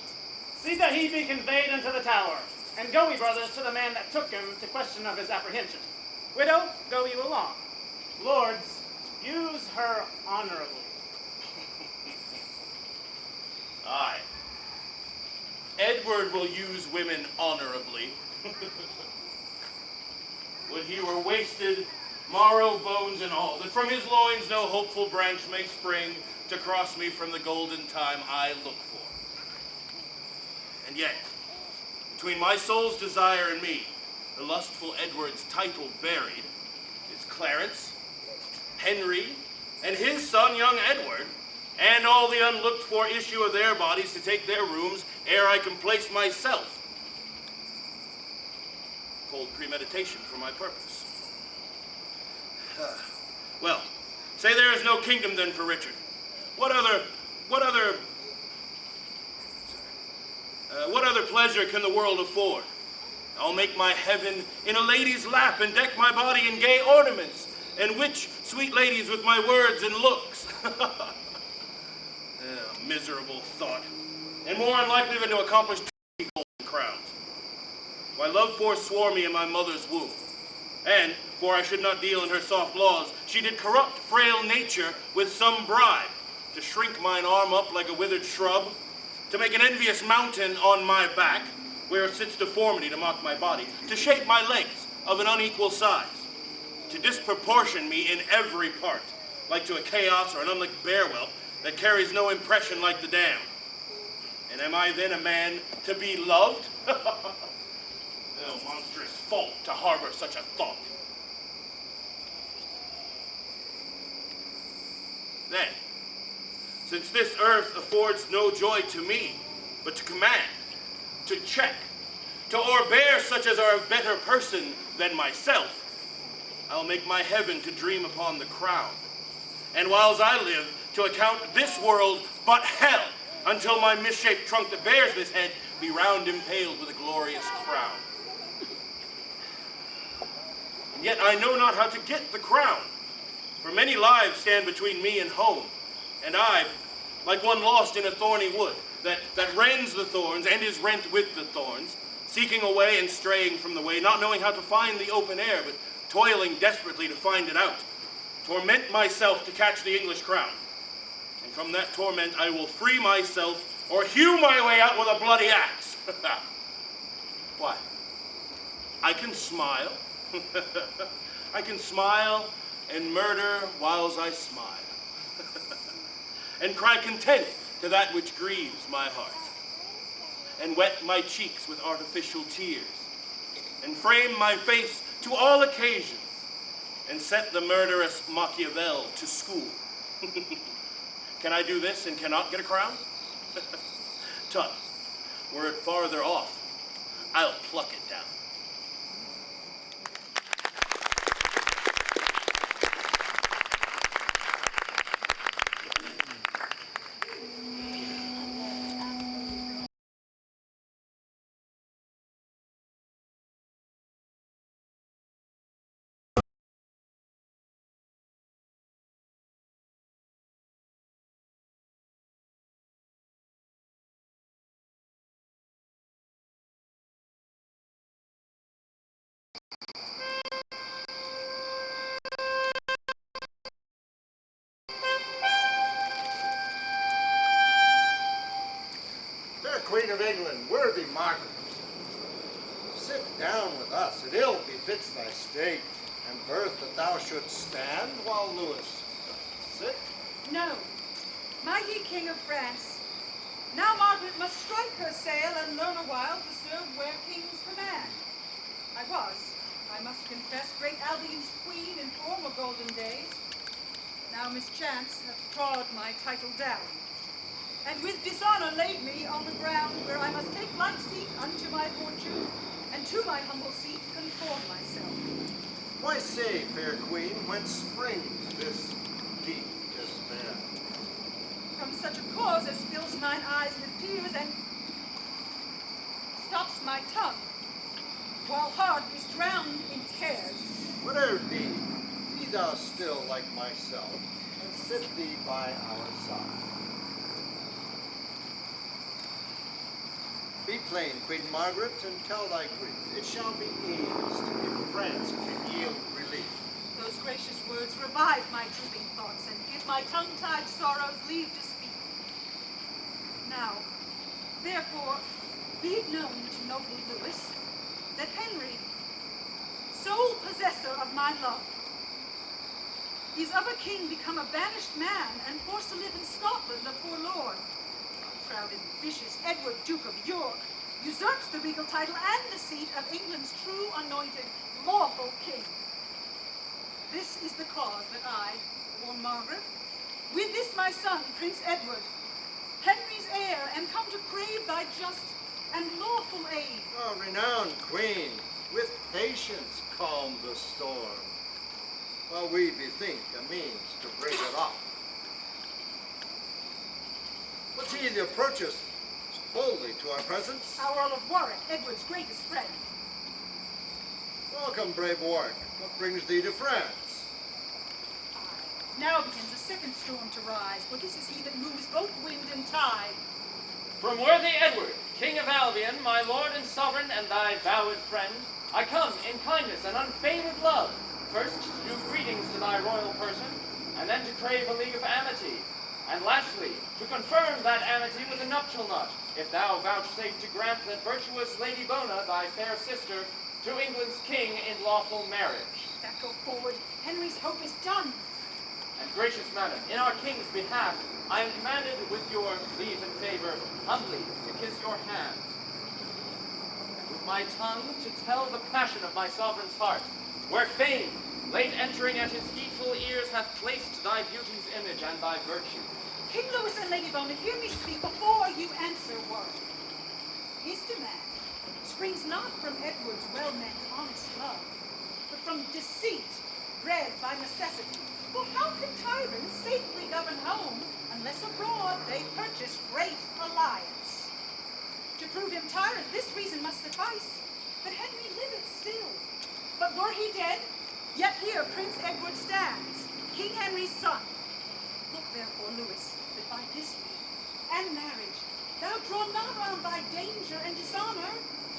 See that he be conveyed into the tower, and go ye, brothers, to the man that took him to question of his apprehension. Widow, go you along. Lords, use her honorably. Aye. Edward will use women honorably. Would he were wasted, marrow, bones, and all, that from his loins no hopeful branch may spring to cross me from the golden time I look for. And yet, between my soul's desire and me, the lustful Edward's title buried, is Clarence, Henry, and his son young Edward, and all the unlooked-for issue of their bodies to take their rooms ere I can place myself. Cold premeditation for my purpose. Well, say there is no kingdom then for Richard. What other pleasure can the world afford? I'll make my heaven in a lady's lap and deck my body in gay ornaments and witch sweet ladies with my words and looks. Miserable thought, and more unlikely than to accomplish golden crowns. why love forswore me in my mother's womb. And, for I should not deal in her soft laws, she did corrupt frail nature with some bribe, to shrink mine arm up like a withered shrub, to make an envious mountain on my back, where sits deformity to mock my body, to shape my legs of an unequal size, to disproportion me in every part, like to a chaos or an unlicked bear whelp that carries no impression like the dam. And am I then a man to be loved? No monstrous fault to harbor such a thought. Then, since this earth affords no joy to me, but to command, to check, to o'erbear such as are of better person than myself, I'll make my heaven to dream upon the crown, and whiles I live, to account this world but hell, until my misshaped trunk that bears this head be round impaled with a glorious crown. And yet I know not how to get the crown, for many lives stand between me and home, and I, like one lost in a thorny wood, that rends the thorns and is rent with the thorns, seeking a way and straying from the way, not knowing how to find the open air, but toiling desperately to find it out, torment myself to catch the English crown. And from that torment I will free myself, or hew my way out with a bloody axe. Why? I can smile. I can smile and murder whiles I smile, and cry content to that which grieves my heart, and wet my cheeks with artificial tears, and frame my face to all occasions, and set the murderous Machiavel to school. Can I do this and cannot get a crown? Tut, were it farther off, I'll pluck it down. Queen of England, worthy Margaret, sit down with us. It ill befits thy state and birth that thou shouldst stand while Louis sit. No, mighty King of France, now Margaret must strike her sail and learn a while to serve where kings command. I must confess, great Albion's queen in former golden days. Now mischance hath trod my title down, and with dishonor laid me on the ground where I must take like seat unto my fortune, and to my humble seat conform myself. Why say, fair queen, whence springs this deep despair? From such a cause as fills mine eyes with tears and stops my tongue, while heart is drowned in tears. Whatever it be thou still like myself, and sit thee by our side. Be plain, Queen Margaret, and tell thy grief. It shall be eased if France can yield relief. Those gracious words revive my drooping thoughts and give my tongue-tied sorrows leave to speak. Now, therefore, be it known to noble Louis that Henry, sole possessor of my love, is of a king become a banished man and forced to live in Scotland a forlorn. Proud and vicious Edward, Duke of York, usurps the regal title and the seat of England's true anointed, lawful king. This is the cause that I, or Margaret, with this my son, Prince Edward, Henry's heir, am come to crave thy just and lawful aid. Oh, renowned queen, with patience calm the storm, while we bethink a means to break it off. What's he that approacheth boldly to our presence? Our Earl of Warwick, Edward's greatest friend. Welcome, brave Warwick. What brings thee to France? Now begins a second storm to rise, for this is he that moves both wind and tide. From worthy Edward, King of Albion, my lord and sovereign and thy vowed friend, I come in kindness and unfeigned love, first to do greetings to thy royal person, and then to crave a league of amity, and lastly, to confirm that amity with a nuptial knot, if thou vouchsafe to grant that virtuous Lady Bona, thy fair sister, to England's king in lawful marriage. Now go forward. Henry's hope is done. And gracious madam, in our king's behalf, I am commanded with your leave and favor, humbly to kiss your hand, and with my tongue to tell the passion of my sovereign's heart, where fame, late entering at his heedful ears, hath placed thy beauty's image and thy virtue. King Louis and Lady Bona, hear me speak before you answer word. His demand springs not from Edward's well-meant honest love, but from deceit bred by necessity. For how can tyrants safely govern home unless abroad they purchase great alliance? To prove him tyrant, this reason must suffice, that Henry liveth still. But were he dead, yet here Prince Edward stands, King Henry's son. Look therefore, Louis, that by this league and marriage thou draw not on thy danger and dishonor.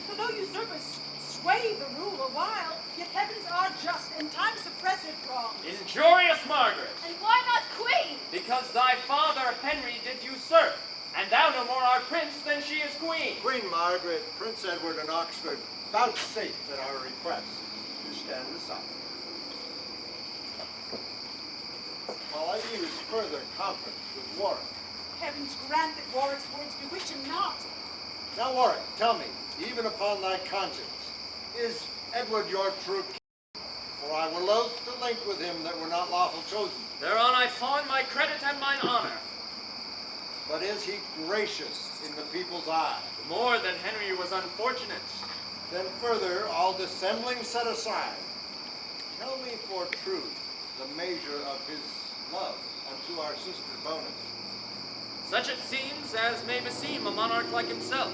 For though usurpers sway the rule a while, yet heavens are just, and time suppresseth wrongs. Injurious Margaret! And why not queen? Because thy father Henry did usurp, and thou no more art prince than she is queen. Queen Margaret, Prince Edward and Oxford, vouchsafe at our request to stand aside, while I use further conference with Warwick. Heavens grant that Warwick's words bewitch him not. Now, Warwick, tell me, even upon thy conscience, is Edward your true king? For I were loath to link with him that were not lawful chosen. Thereon I pawn my credit and mine honor. But is he gracious in the people's eye? More than Henry was unfortunate. Then further, all dissembling set aside, tell me for truth the measure of his love unto our sister Bona. Such it seems as may beseem a monarch like himself.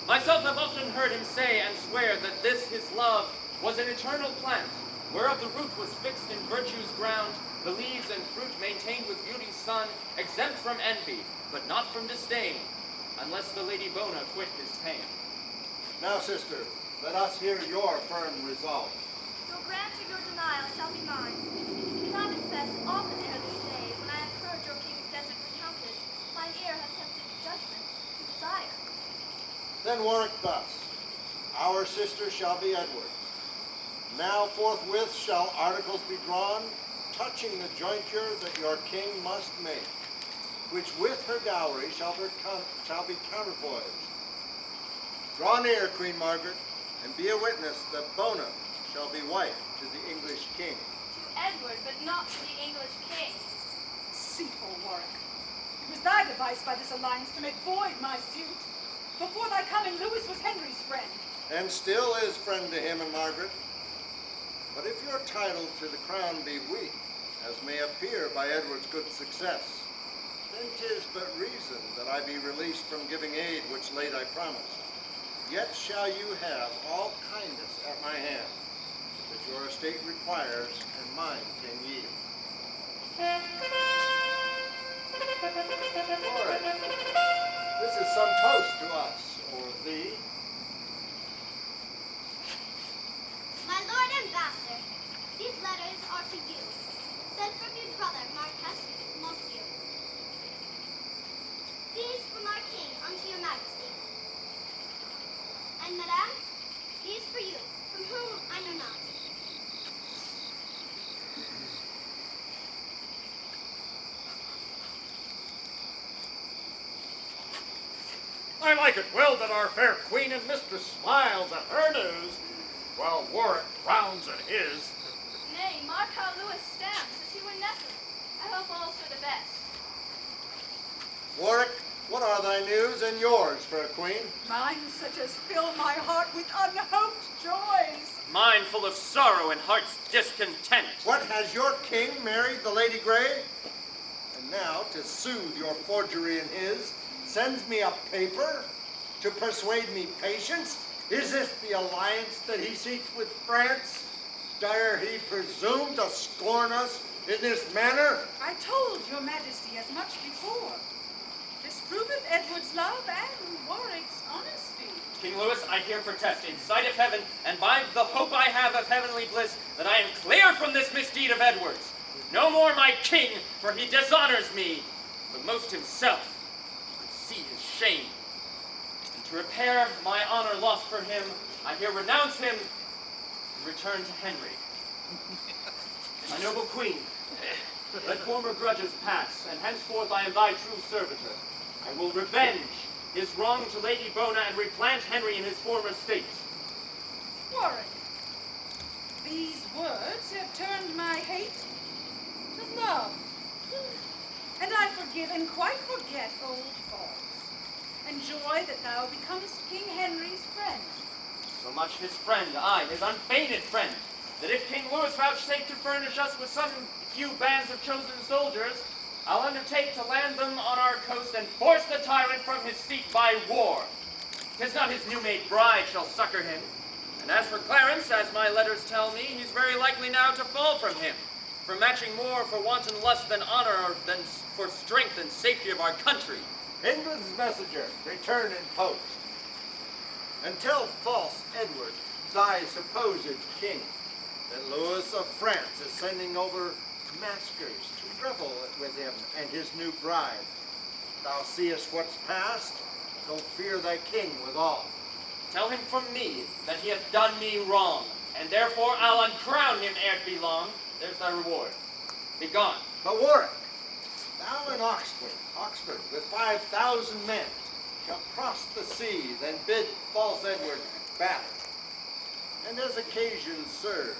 Myself have often heard him say and swear that this his love was an eternal plant, whereof the root was fixed in virtue's ground, the leaves and fruit maintained with beauty's sun, exempt from envy, but not from disdain, unless the Lady Bona quit his pain. Now, sister, let us hear your firm resolve. Your grant or your denial shall be mine. And I confess often ere this day, when I have heard your king's desert recounted, mine ear hath tempted judgment to desire. Then Warwick thus, our sister shall be Edward's. Now forthwith shall articles be drawn, touching the jointure that your king must make, which with her dowry shall be counterpoised. Draw near, Queen Margaret, and be a witness that Bona shall be wife to the English king. To Edward, but not to the English king. Deceitful Warwick. It was thy device by this alliance to make void my suit. Before thy coming, Louis was Henry's friend. And still is friend to him and Margaret. But if your title to the crown be weak, as may appear by Edward's good success, then 'tis but reason that I be released from giving aid which late I promised. Yet shall you have all kindness at my hand, that your estate requires, and mine can yield. Warwick, this is some toast to us, or thee. My Lord Ambassador, these letters are for you, sent from your brother, Marquess Montford. These from our king unto your majesty. And madame, these for you, from whom I know not. I like it well that our fair queen and mistress smiles at her news, while Warwick frowns at his. Nay, mark how Louis stamps as he were nettled. I hope all's for the best. Warwick, what are thy news and yours, fair queen? Mine such as fill my heart with unhoped joys. Mine full of sorrow and heart's discontent. What, has your king married the Lady Grey? And now, to soothe your forgery and his, sends me a paper to persuade me patience? Is this the alliance that he seeks with France? Dare he presume to scorn us in this manner? I told your majesty as much before. This proveth Edward's love and Warwick's honesty. King Louis, I here protest in sight of heaven, and by the hope I have of heavenly bliss, that I am clear from this misdeed of Edward's. No more my king, for he dishonors me, but most himself, who could see his shame. And to repair my honor lost for him, I here renounce him and return to Henry. My noble queen, let former grudges pass, and henceforth I am thy true servitor. I will revenge his wrong to Lady Bona and replant Henry in his former state. Warwick, these words have turned my hate to love. And I forgive and quite forget old faults, and joy that thou becomest King Henry's friend. So much his friend, aye, his unfeigned friend, that if King Louis vouchsafe to furnish us with some few bands of chosen soldiers, I'll undertake to land them on our coast and force the tyrant from his seat by war. 'Tis not his new-made bride shall succor him. And as for Clarence, as my letters tell me, he's very likely now to fall from him, for matching more for wanton lust than honor, than for strength and safety of our country. England's messenger, return in post. And tell false Edward, thy supposed king, that Louis of France is sending over maskers to revel with him and his new bride. Thou seest what's past, so fear thy king withal. Tell him from me that he hath done me wrong, and therefore I'll uncrown him ere it be long. There's thy reward. Be gone. But Warwick, thou in Oxford, with 5,000 men, shall cross the seas and bid false Edward battle. And as occasion serves,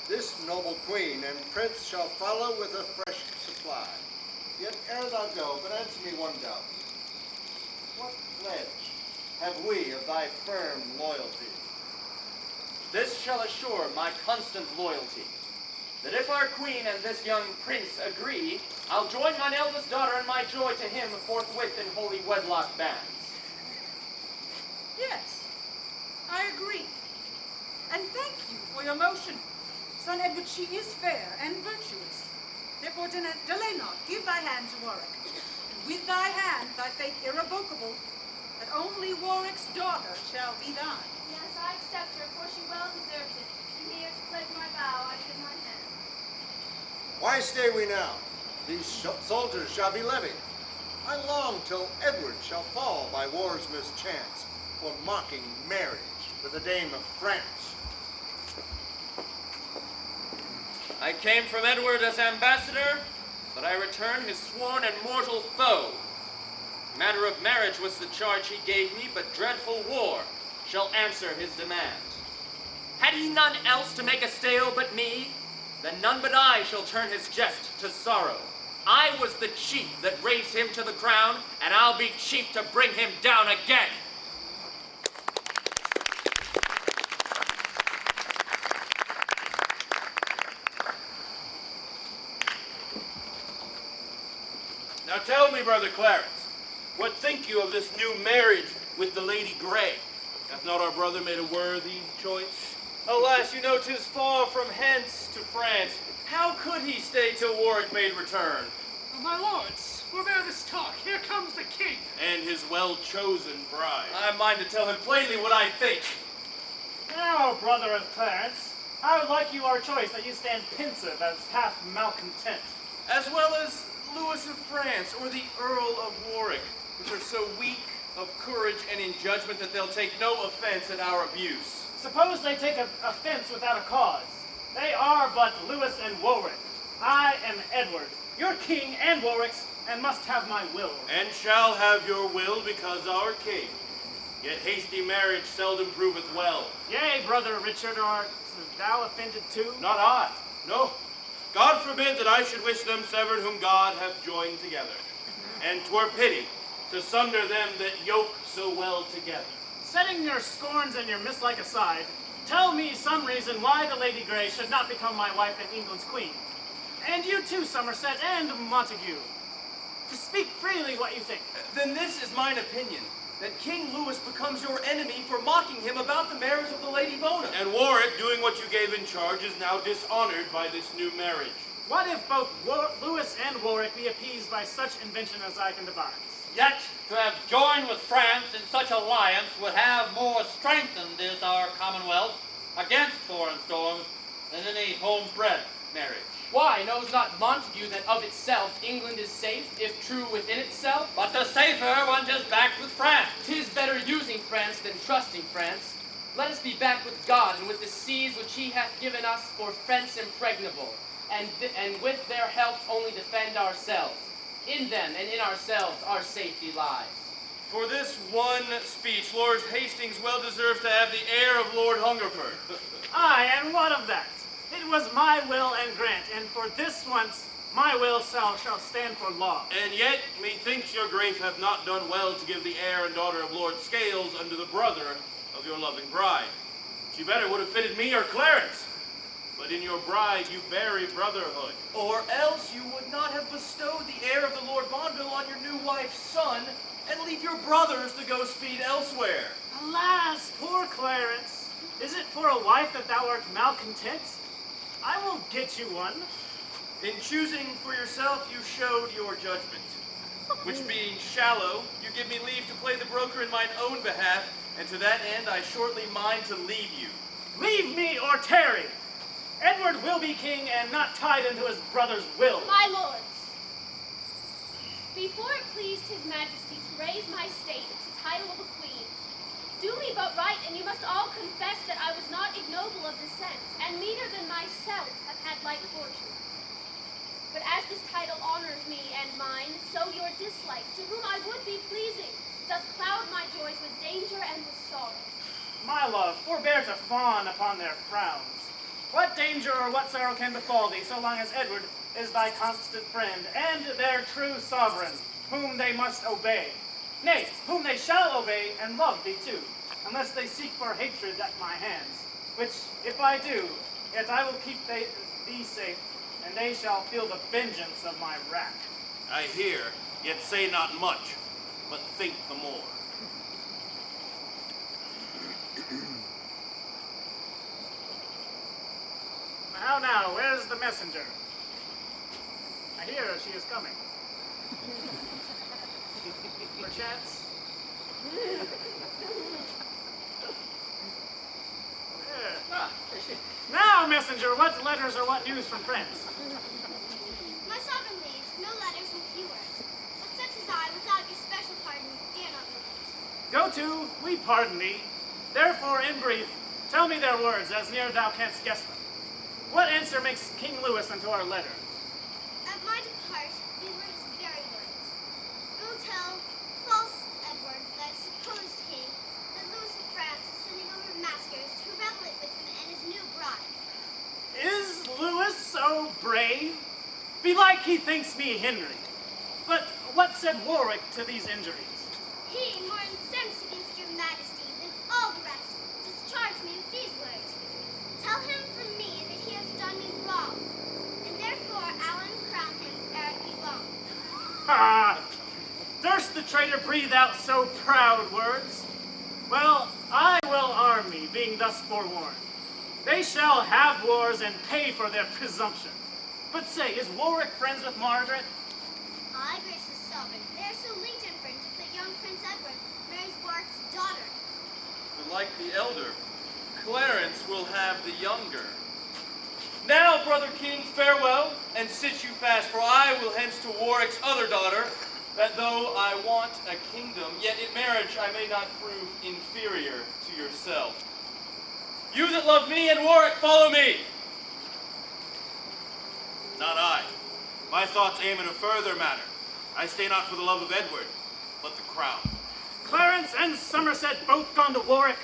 this noble queen and prince shall follow with a fresh supply. Yet ere thou go, but answer me one doubt. What pledge have we of thy firm loyalty? This shall assure my constant loyalty, that if our queen and this young prince agree, I'll join mine eldest daughter and my joy to him forthwith in holy wedlock bands. Yes, I agree. And thank you for your motion. Son Edward, she is fair and virtuous. Therefore, delay not. Give thy hand to Warwick. And with thy hand, thy faith irrevocable, that only Warwick's daughter shall be thine. Yes, I accept her, for she well deserves it. And here to pledge my vow, I give my hand. Why stay we now? These soldiers shall be levied. I long till Edward shall fall by war's mischance for mocking marriage with a dame of France. I came from Edward as ambassador, but I return his sworn and mortal foe. Matter of marriage was the charge he gave me, but dreadful war shall answer his demand. Had he none else to make a stale but me, then none but I shall turn his jest to sorrow. I was the chief that raised him to the crown, and I'll be chief to bring him down again. Now tell me, Brother Clarence, what think you of this new marriage with the Lady Grey? Hath not our brother made a worthy choice? Alas, you know 'tis far from hence to France. How could he stay till Warwick made return? Oh, my lords, forbear this talk. Here comes the king. And his well-chosen bride. I mind to tell him plainly what I think. Now, brother of Clarence, how like you our choice that you stand pensive as half malcontent? As well as Louis of France or the Earl of Warwick, which are so weak of courage and in judgment that they'll take no offense at our abuse. Suppose they take offense without a cause. They are but Louis and Warwick. I am Edward, your king and Warwick's, and must have my will. And shall have your will, because our king. Yet hasty marriage seldom proveth well. Yea, brother Richard, art thou offended too? Not I. No. God forbid that I should wish them severed whom God hath joined together. And 'twere pity to sunder them that yoke so well together. Setting your scorns and your mislike aside, tell me some reason why the Lady Grey should not become my wife and England's queen. And you too, Somerset and Montague. To speak freely what you think. Then this is mine opinion, that King Louis becomes your enemy for mocking him about the marriage of the Lady Bona. And Warwick, doing what you gave in charge, is now dishonored by this new marriage. What if both Louis and Warwick be appeased by such invention as I can devise? Yet to have joined with France in such alliance would have more strengthened this our commonwealth against foreign storms than any homebred marriage. Why, knows not Montague that of itself England is safe, if true within itself? But the safer one just backed with France. 'Tis better using France than trusting France. Let us be back with God and with the seas which he hath given us for fence impregnable, and with their helps only defend ourselves. In them and in ourselves our safety lies. For this one speech, Lord Hastings well deserves to have the air of Lord Hungerford. Aye, and what of that? It was my will and grant, and for this once my will shall stand for law. And yet, methinks your grace hath not done well to give the heir and daughter of Lord Scales unto the brother of your loving bride. She better would have fitted me or Clarence. But in your bride you bury brotherhood. Or else you would not have bestowed the heir of the Lord Bonville on your new wife's son, and leave your brothers to go speed elsewhere. Alas, poor Clarence, is it for a wife that thou art malcontent? I will get you one. In choosing for yourself you showed your judgment, which being shallow, you give me leave to play the broker in mine own behalf, and to that end I shortly mind to leave you. Leave me or tarry! Edward will be king and not tied into his brother's will. My lords, before it pleased his majesty to raise my state to title of a queen, do me but right, and you must all confess that I was not ignoble of descent, and meaner than myself have had like fortune. But as this title honors me and mine, so your dislike, to whom I would be pleasing, doth cloud my joys with danger and with sorrow. My love, forbear to fawn upon their frowns. What danger or what sorrow can befall thee, so long as Edward is thy constant friend, and their true sovereign, whom they must obey? Nay, whom they shall obey and love thee too, unless they seek for hatred at my hands, which, if I do, yet I will keep thee safe, and they shall feel the vengeance of my wrath. I hear, yet say not much, but think the more. Now, where's the messenger? I hear she is coming. Perchance? Now, messenger, what letters or what news from France? My sovereign liege, no letters and few words. But such as I, without your special pardon, dare not relate. Go to, we pardon thee. Therefore, in brief, tell me their words, as near thou canst guess them. What answer makes King Louis unto our letters? At my depart, these were his very words. Go tell false Edward, thy supposed king, that Louis of France is sending over maskers to revel it with him and his new bride. Is Louis so brave? Belike he thinks me Henry. But what said Warwick to these injuries? He, more incensed against your majesty than all the rest, discharged me with these words. Tell him from me that he has done me wrong, and therefore I'll uncrown him ere it be long. Ha! Durst the traitor breathe out so proud words? Well, I will arm me, being thus forewarned. They shall have wars and pay for their presumption. But say, is Warwick friends with Margaret? Aye, gracious sovereign, they are so linked in friendship that young Prince Edward marries Warwick's daughter. But like the elder, Clarence will have the younger. Now, brother king, farewell, and sit you fast, for I will hence to Warwick's other daughter, that though I want a kingdom, yet in marriage I may not prove inferior to yourself. You that love me and Warwick, follow me. Not I. My thoughts aim at a further matter. I stay not for the love of Edward, but the crown. Clarence and Somerset both gone to Warwick.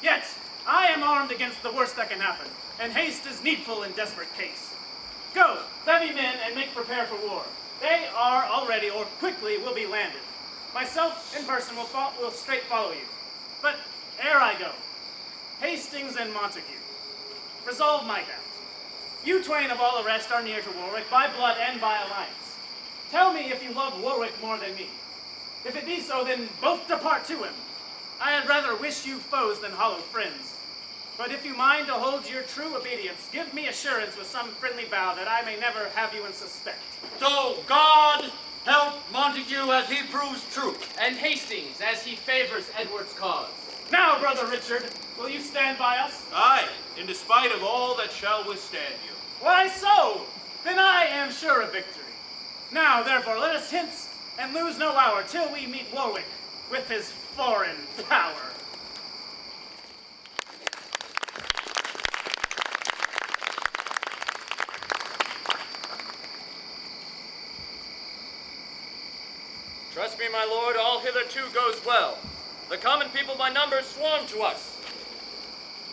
Yet, I am armed against the worst that can happen, and haste is needful in desperate case. Go, levy men, and make prepare for war. They are already, or quickly, will be landed. Myself, in person, will straight follow you. But ere I go, Hastings and Montague, resolve my doubt. You twain of all the rest are near to Warwick, by blood and by alliance. Tell me if you love Warwick more than me. If it be so, then both depart to him. I had rather wish you foes than hollow friends. But if you mind to hold your true obedience, give me assurance with some friendly vow that I may never have you in suspect. So God Help Montague as he proves true. And Hastings as he favors Edward's cause. Now, Brother Richard, will you stand by us? Aye, in despite of all that shall withstand you. Why so? Then I am sure of victory. Now, therefore, let us hence and lose no hour till we meet Warwick with his foreign power. Trust me, my lord, all hitherto goes well. The common people by numbers swarm to us.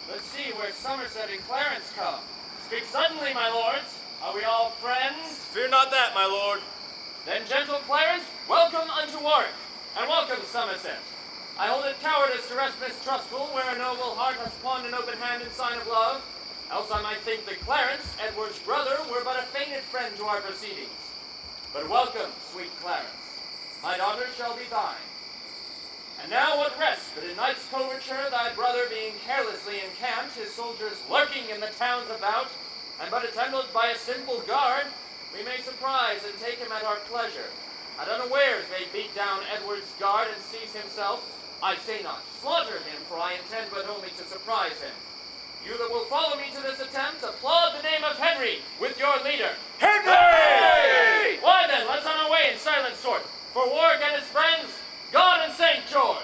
Let's see where Somerset and Clarence come. Speak suddenly, my lords. Are we all friends? Fear not that, my lord. Then, gentle Clarence, welcome unto Warwick, and welcome, Somerset. I hold it cowardice to rest mistrustful where a noble heart hath pawned an open hand in sign of love, else I might think that Clarence, Edward's brother, were but a feigned friend to our proceedings. But welcome, sweet Clarence. My daughter shall be thine. And now what rest but in night's coverture, thy brother being carelessly encamped, his soldiers lurking in the towns about, and but attended by a simple guard, we may surprise and take him at our pleasure. At unawares they beat down Edward's guard and seize himself. I say not slaughter him, for I intend but only to surprise him. You that will follow me to this attempt, applaud the name of Henry with your leader. Henry! Why then, let's on our way in silent sort. For Warwick and his friends, God and St. George!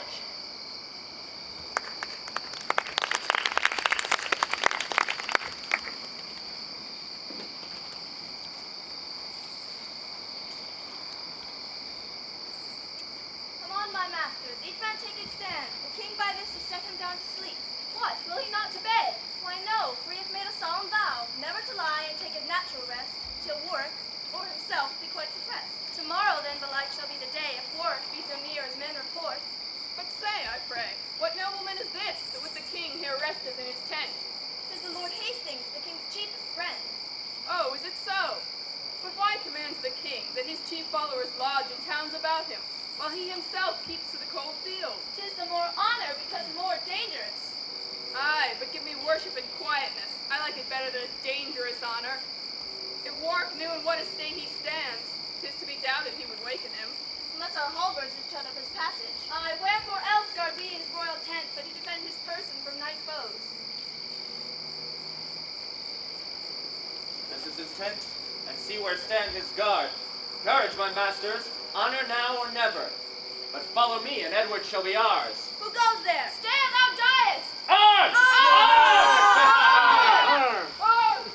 Come on, my masters, each man take his stand. The king by this has set him down to sleep. What, will he not to bed? Why no, for he hath made a solemn vow, never to lie and take his natural rest, till Warwick or himself be quite suppressed. Tomorrow then belike shall be the day, if Warwick be so near as men report. But say, I pray, what nobleman is this, that with the king here resteth in his tent? 'Tis the Lord Hastings, the king's chiefest friend. Oh, is it so? But why commands the king that his chief followers lodge in towns about him, while he himself keeps to the cold field? 'Tis the more honor, because more dangerous. Aye, but give me worship and quietness. I like it better than a dangerous honor. If Warwick knew in what estate he stands, 'tis to be doubted he would waken him. Unless our halberds should shut up his passage. Aye, wherefore else guard we his royal tent, but to defend his person from night foes? This is his tent, and see where stand his guard. Courage, my masters, honor now or never. But follow me, and Edward shall be ours. Who goes there? Stay or thou diest! Arms! Arms! Arms!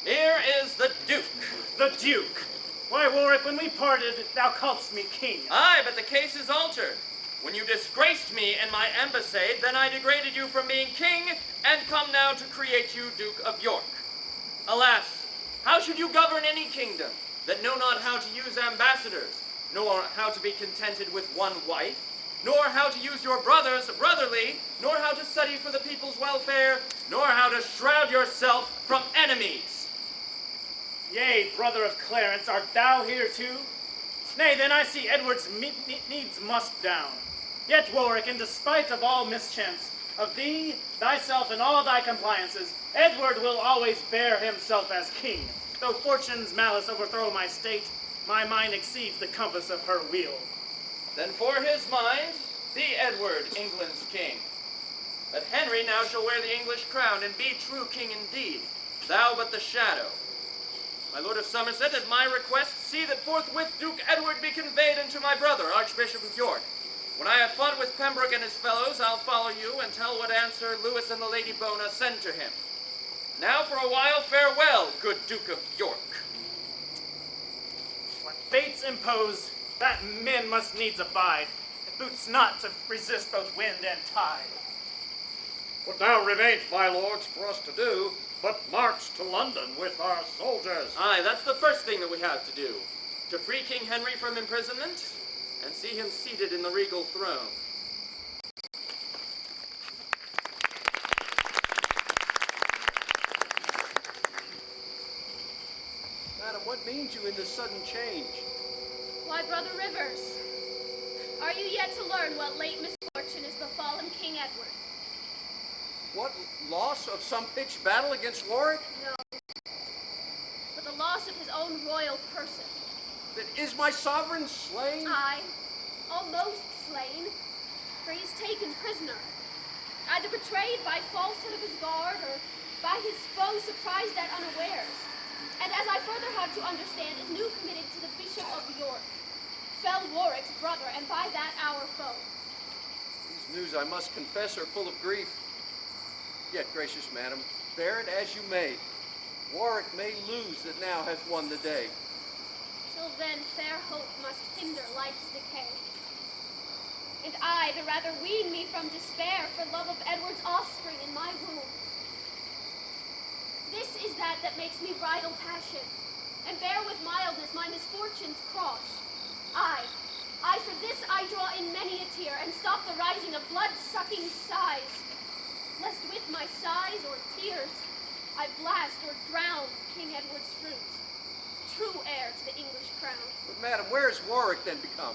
Here is the Duke. The Duke? Why, Warwick, when we parted, thou calledst me king. Aye, but the case is altered. When you disgraced me in my embassade, then I degraded you from being king, and come now to create you Duke of York. Alas, how should you govern any kingdom that know not how to use ambassadors, nor how to be contented with one wife, nor how to use your brothers brotherly, nor how to study for the people's welfare, nor how to shroud yourself from enemies? Yea, brother of Clarence, art thou here too? Nay, then I see Edward's needs must down. Yet, Warwick, in despite of all mischance, of thee, thyself, and all thy compliances, Edward will always bear himself as king. Though fortune's malice overthrow my state, my mind exceeds the compass of her wheel. Then for his mind, be Edward, England's king. But Henry now shall wear the English crown, and be true king indeed, thou but the shadow. My lord of Somerset, at my request, see that forthwith Duke Edward be conveyed unto my brother, Archbishop of York. When I have fought with Pembroke and his fellows, I'll follow you and tell what answer Lewis and the Lady Bona send to him. Now for a while, farewell, good Duke of York. What fates impose, that men must needs abide. It boots not to resist both wind and tide. What now remains, my lords, for us to do, but march to London with our soldiers? Aye, that's the first thing that we have to do. To free King Henry from imprisonment, and see him seated in the regal throne. Madam, what means you in this sudden change? Why, Brother Rivers, are you yet to learn what late misfortune What, loss of some pitched battle against Warwick? No, but the loss of his own royal person. Then is my sovereign slain? Aye, almost slain, for he is taken prisoner, either betrayed by falsehood of his guard, or by his foe surprised at unawares, and as I further have to understand, is new committed to the Bishop of York, fell Warwick's brother, and by that our foe. These news, I must confess, are full of grief. Yet, gracious madam, bear it as you may. Warwick may lose that now hath won the day. Till then, fair hope must hinder life's decay. And I the rather wean me from despair for love of Edward's offspring in my womb. This is that makes me bridle passion, and bear with mildness my misfortune's cross. I for this I draw in many a tear, and stop the rising of blood-sucking sighs, lest with my sighs or tears I blast or drown King Edward's fruit, true heir to the English crown. But madam, where is Warwick then become?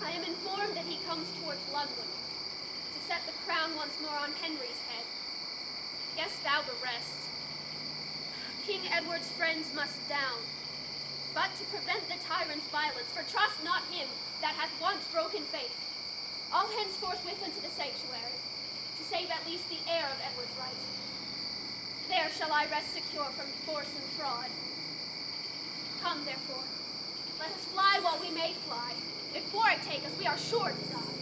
I am informed that he comes towards London, to set the crown once more on Henry's head. Guess thou the rest. King Edward's friends must down, but to prevent the tyrant's violence, for trust not him that hath once broken faith, I'll henceforth with unto the sanctuary, to save at least the heir of Edward's right. There shall I rest secure from force and fraud. Come, therefore, let us fly while we may fly. If Warwick take us, we are sure to die.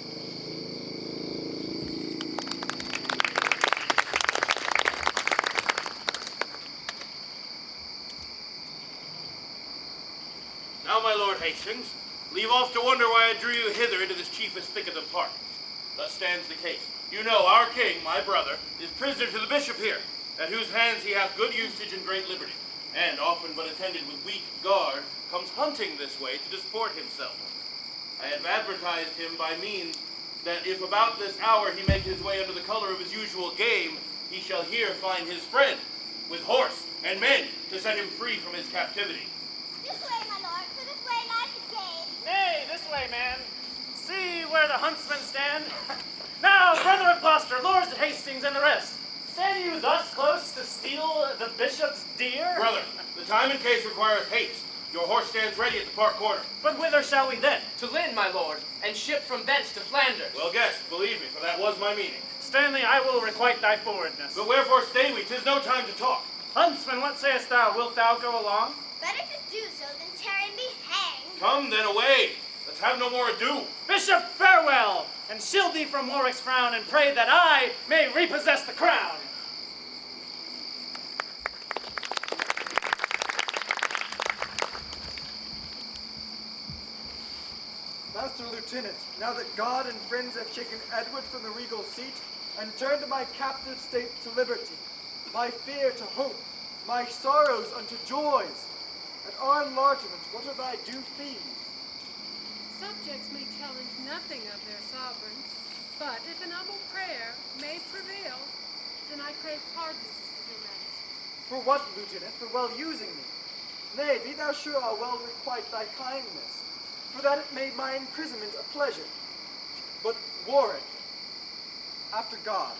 Now, my Lord Hastings, leave off to wonder why I drew you hither into this chiefest thicket of the park. Thus stands the case. You know our king, my brother, is prisoner to the bishop here, at whose hands he hath good usage and great liberty, and often but attended with weak guard, comes hunting this way to disport himself. I have advertised him by means that if about this hour he make his way under the color of his usual game, he shall here find his friend, with horse and men, to set him free from his captivity. This way, my lord, for this way lies the game. Nay, this way, man. See where the huntsmen stand? Now, brother of Gloucester, lords at Hastings, and the rest, stand you thus close to steal the bishop's deer? Brother, the time and case requireth haste. Your horse stands ready at the park corner. But whither shall we then? To Lynn, my lord, and ship from thence to Flanders. Well guessed, believe me, for that was my meaning. Stanley, I will requite thy forwardness. But wherefore stay we? 'Tis no time to talk. Huntsman, what sayest thou? Wilt thou go along? Better to do so than tarry and be hanged. Come then away. Let's have no more ado. Bishop, farewell, and shield thee from Warwick's frown, and pray that I may repossess the crown. Master Lieutenant, now that God and friends have shaken Edward from the regal seat and turned my captive state to liberty, my fear to hope, my sorrows unto joys, at our enlargement, what are thy due fees? Subjects may challenge nothing of their sovereigns, but if an humble prayer may prevail, then I crave pardon of your majesty. For what, Lieutenant? For well using me? Nay, be thou sure I'll well requite thy kindness, for that it made my imprisonment a pleasure. But Warwick, after God,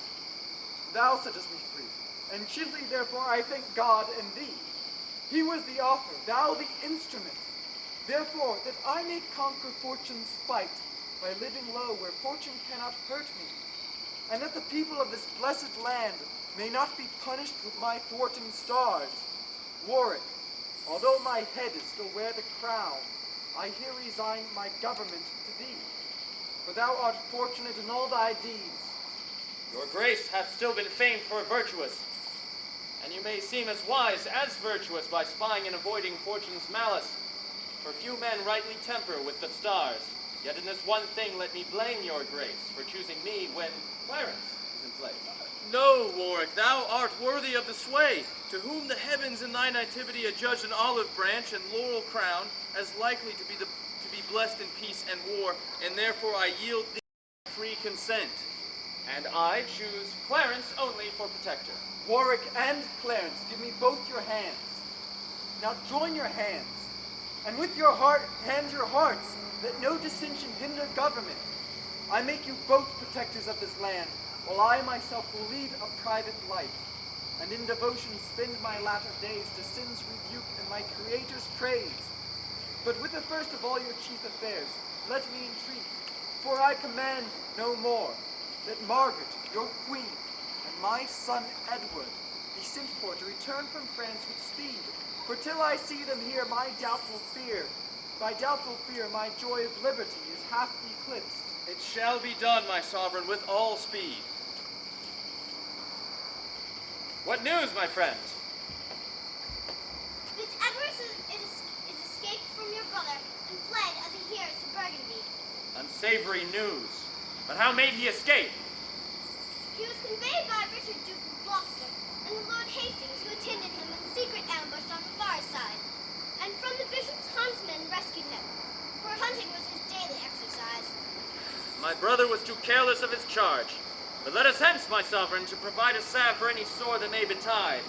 thou settest me free, and chiefly therefore I thank God and thee. He was the author, thou the instrument. Therefore, that I may conquer fortune's spite by living low where fortune cannot hurt me, and that the people of this blessed land may not be punished with my thwarting stars. Warwick, although my head is still wear the crown, I here resign my government to thee, for thou art fortunate in all thy deeds. Your grace hath still been famed for virtuous, and you may seem as wise as virtuous by spying and avoiding fortune's malice. For few men rightly temper with the stars. Yet in this one thing let me blame your grace for choosing me when Clarence is in place. No, Warwick, thou art worthy of the sway, to whom the heavens in thy nativity adjudged an olive branch and laurel crown as likely to be blessed in peace and war, and therefore I yield thee free consent. And I choose Clarence only for protector. Warwick and Clarence, give me both your hands. Now join your hands, and with your hand your hearts, that no dissension hinder government. I make you both protectors of this land, while I myself will lead a private life, and in devotion spend my latter days to sin's rebuke and my Creator's praise. But with the first of all your chief affairs, let me entreat, for I command no more, that Margaret, your queen, and my son Edward be sent for to return from France with speed. For till I see them here, by doubtful fear, my joy of liberty is half eclipsed. It shall be done, my sovereign, with all speed. What news, my friends? That Edward is escaped from your brother and fled as he hears to Burgundy. Unsavory news. But how made he escape? He was conveyed by Richard, Duke of Gloucester, and the Lord Hastings, who attended him in secret ambush on the far side. And from the bishop's huntsmen rescued him, for hunting was his daily exercise. My brother was too careless of his charge. But let us hence, my sovereign, to provide a salve for any sore that may betide.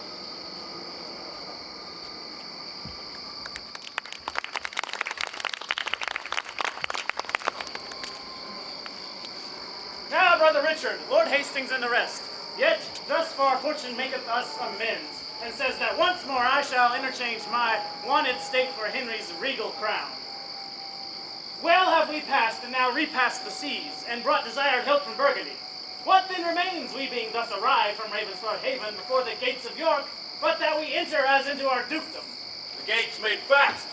Now, brother Richard, Lord Hastings and the rest. Yet thus far fortune maketh us amends, and says that once more I shall interchange my wanted state for Henry's regal crown. Well have we passed and now repassed the seas, and brought desired help from Burgundy. What then remains, we being thus arrived from Ravenscourt Haven before the gates of York, but that we enter as into our dukedom? The gates made fast.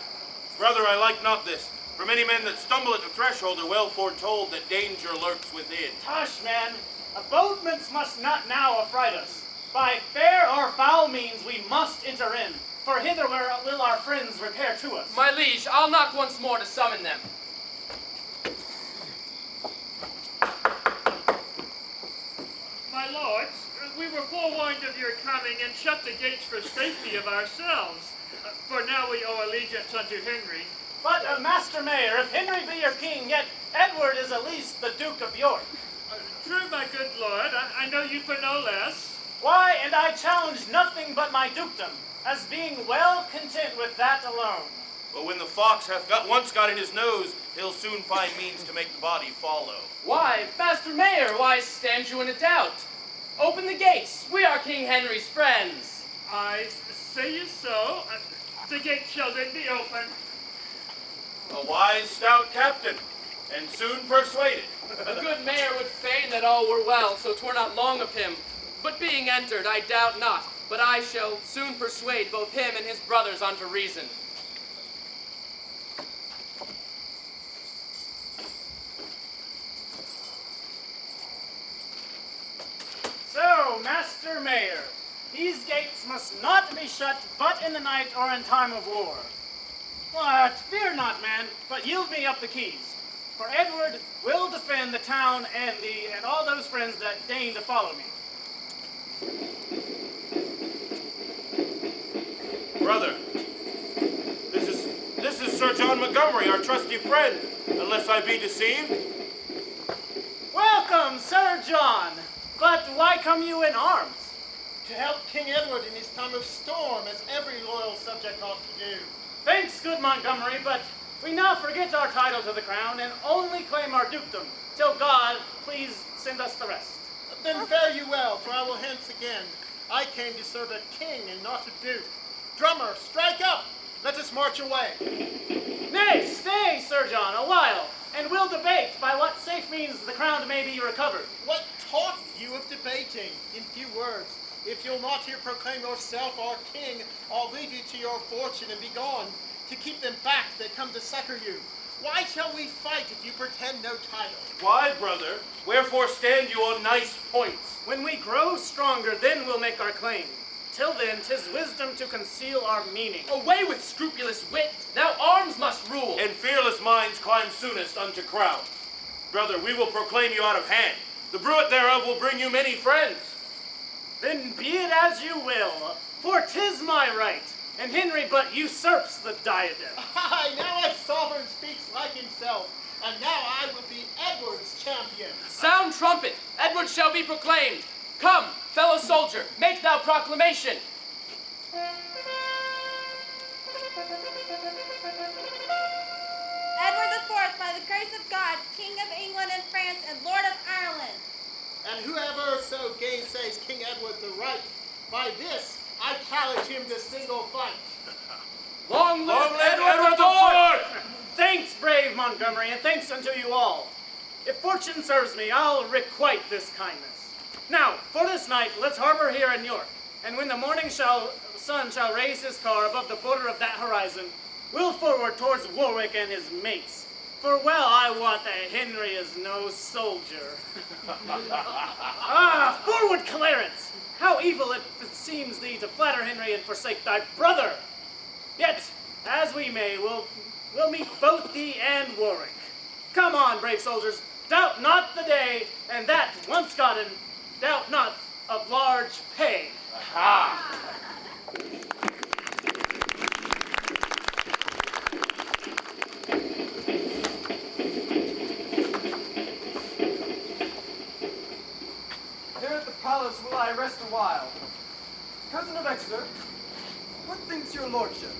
Brother, I like not this. For many men that stumble at the threshold are well foretold that danger lurks within. Tush, man, abodements must not now affright us. By fair or foul means we must enter in, for hither will our friends repair to us. My liege, I'll knock once more to summon them. My lords, we were forewarned of your coming and shut the gates for safety of ourselves. For now we owe allegiance unto Henry. But, Master Mayor, if Henry be your king, yet Edward is at least the Duke of York. True, my good lord, I know you for no less. Why, and I challenge nothing but my dukedom, as being well content with that alone. But when the fox hath once got in his nose, he'll soon find means to make the body follow. Why, Master Mayor, why stand you in a doubt? Open the gates. We are King Henry's friends. I say you so. The gate shall then be open. A wise, stout captain, and soon persuaded. The good mayor would fain that all were well, so 'twere not long of him. But being entered, I doubt not, but I shall soon persuade both him and his brothers unto reason. So, Master Mayor, these gates must not be shut but in the night or in time of war. But fear not, man, but yield me up the keys. For Edward will defend the town and all those friends that deign to follow me. Brother, this is Sir John Montgomery, our trusty friend, unless I be deceived. Welcome, Sir John. But why come you in arms? To help King Edward in his time of storm, as every loyal subject ought to do. Thanks, good Montgomery, but we now forget our title to the crown and only claim our dukedom, till God please send us the rest. Then fare you well, for I will hence again. I came to serve a king and not a duke. Drummer, strike up! Let us march away. Nay, stay, Sir John, a while, and we'll debate by what safe means the crown may be recovered. What talk you of debating? In few words, if you'll not here proclaim yourself our king, I'll leave you to your fortune and be gone, to keep them back that come to succor you. Why shall we fight if you pretend no title? Why, brother? Wherefore stand you on nice points? When we grow stronger, then we'll make our claim. Till then, 'tis wisdom to conceal our meaning. Away with scrupulous wit! Now arms must rule! And fearless minds climb soonest unto crowns. Brother, we will proclaim you out of hand. The bruit thereof will bring you many friends. Then be it as you will, for 'tis my right, and Henry but usurps the diadem. Aye, now a sovereign speaks like himself, and now I will be Edward's champion. Sound trumpet! Edward shall be proclaimed. Come, fellow soldier, make thou proclamation. Edward IV, by the grace of God, King of England and France and Lord of Ireland. and whoever so gainsays King Edward the right, by this I challenge him to single fight. Long live Edward the Fourth! Thanks, brave Montgomery, and thanks unto you all. If fortune serves me, I'll requite this kindness. Now, for this night, let's harbor here in York, and when the morning sun shall raise his car above the border of that horizon, we'll forward towards Warwick and his mates. For well I wot that Henry is no soldier. Ah, forward, Clarence! How evil it seems thee to flatter Henry and forsake thy brother! Yet, as we may, we'll meet both thee and Warwick. Come on, brave soldiers, doubt not the day, and that, once gotten, doubt not of large pay. Aha! Here at the palace will I rest a while. Cousin of Exeter, what thinks your lordship?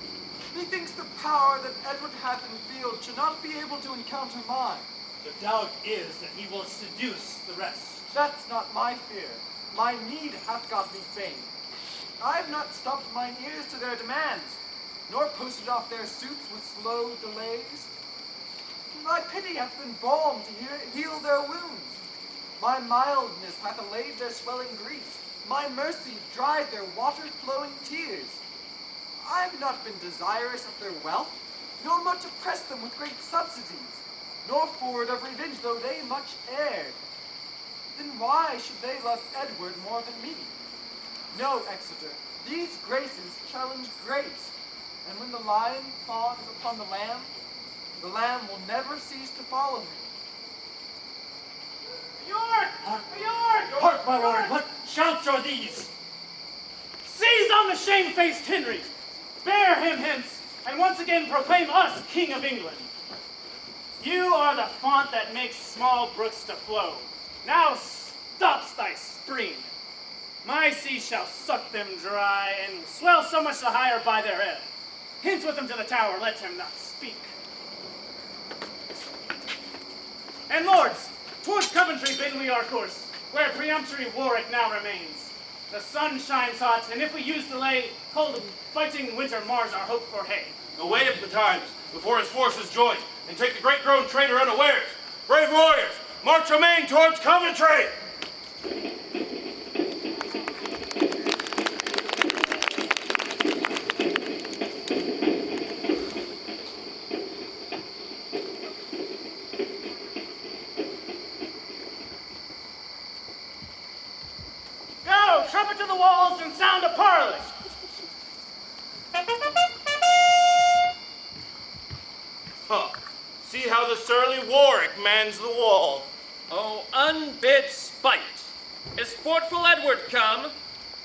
Methinks the power that Edward hath in field should not be able to encounter mine. The doubt is that he will seduce the rest. That's not my fear. My need hath got me fame. I have not stopped mine ears to their demands, nor posted off their suits with slow delays. My pity hath been balm to heal their wounds. My mildness hath allayed their swelling griefs. My mercy dried their water-flowing tears. I have not been desirous of their wealth, nor much oppressed them with great subsidies, nor forward of revenge, though they much erred. Then why should they love Edward more than me? No, Exeter, these graces challenge grace, and when the lion fawns upon the lamb will never cease to follow me. York! York! Hark, my lord, what shouts are these? Seize on the shamefaced Henry! Bear him hence, and once again proclaim us King of England. You are the fount that makes small brooks to flow. Now stops thy spring. My sea shall suck them dry, and swell so much the higher by their ebb. Hence with him to the tower, let him not speak. And lords, towards Coventry bend we our course, where peremptory Warwick now remains. The sun shines hot, and if we use delay, cold fighting winter mars our hope for hay. Away up betimes, before his forces join, and take the great-grown traitor unawares. Brave warriors, march amain towards Coventry! Go, trumpet to the walls and sound a parley. Huh. See how the surly Warwick mans the wall. Oh, unbid spite! Is sportful Edward come?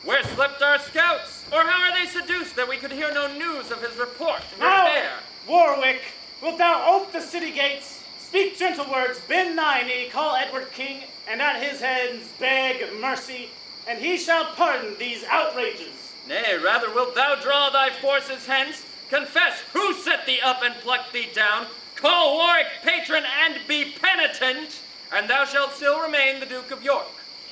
Where slept our scouts? Or how are they seduced that we could hear no news of his report and Now, repair? Warwick, wilt thou ope the city gates, speak gentle words, bend thy knee, call Edward king, and at his hands beg mercy, and he shall pardon these outrages. Nay, rather wilt thou draw thy forces hence, confess who set thee up and plucked thee down, call Warwick patron and be penitent, and thou shalt still remain the Duke of York.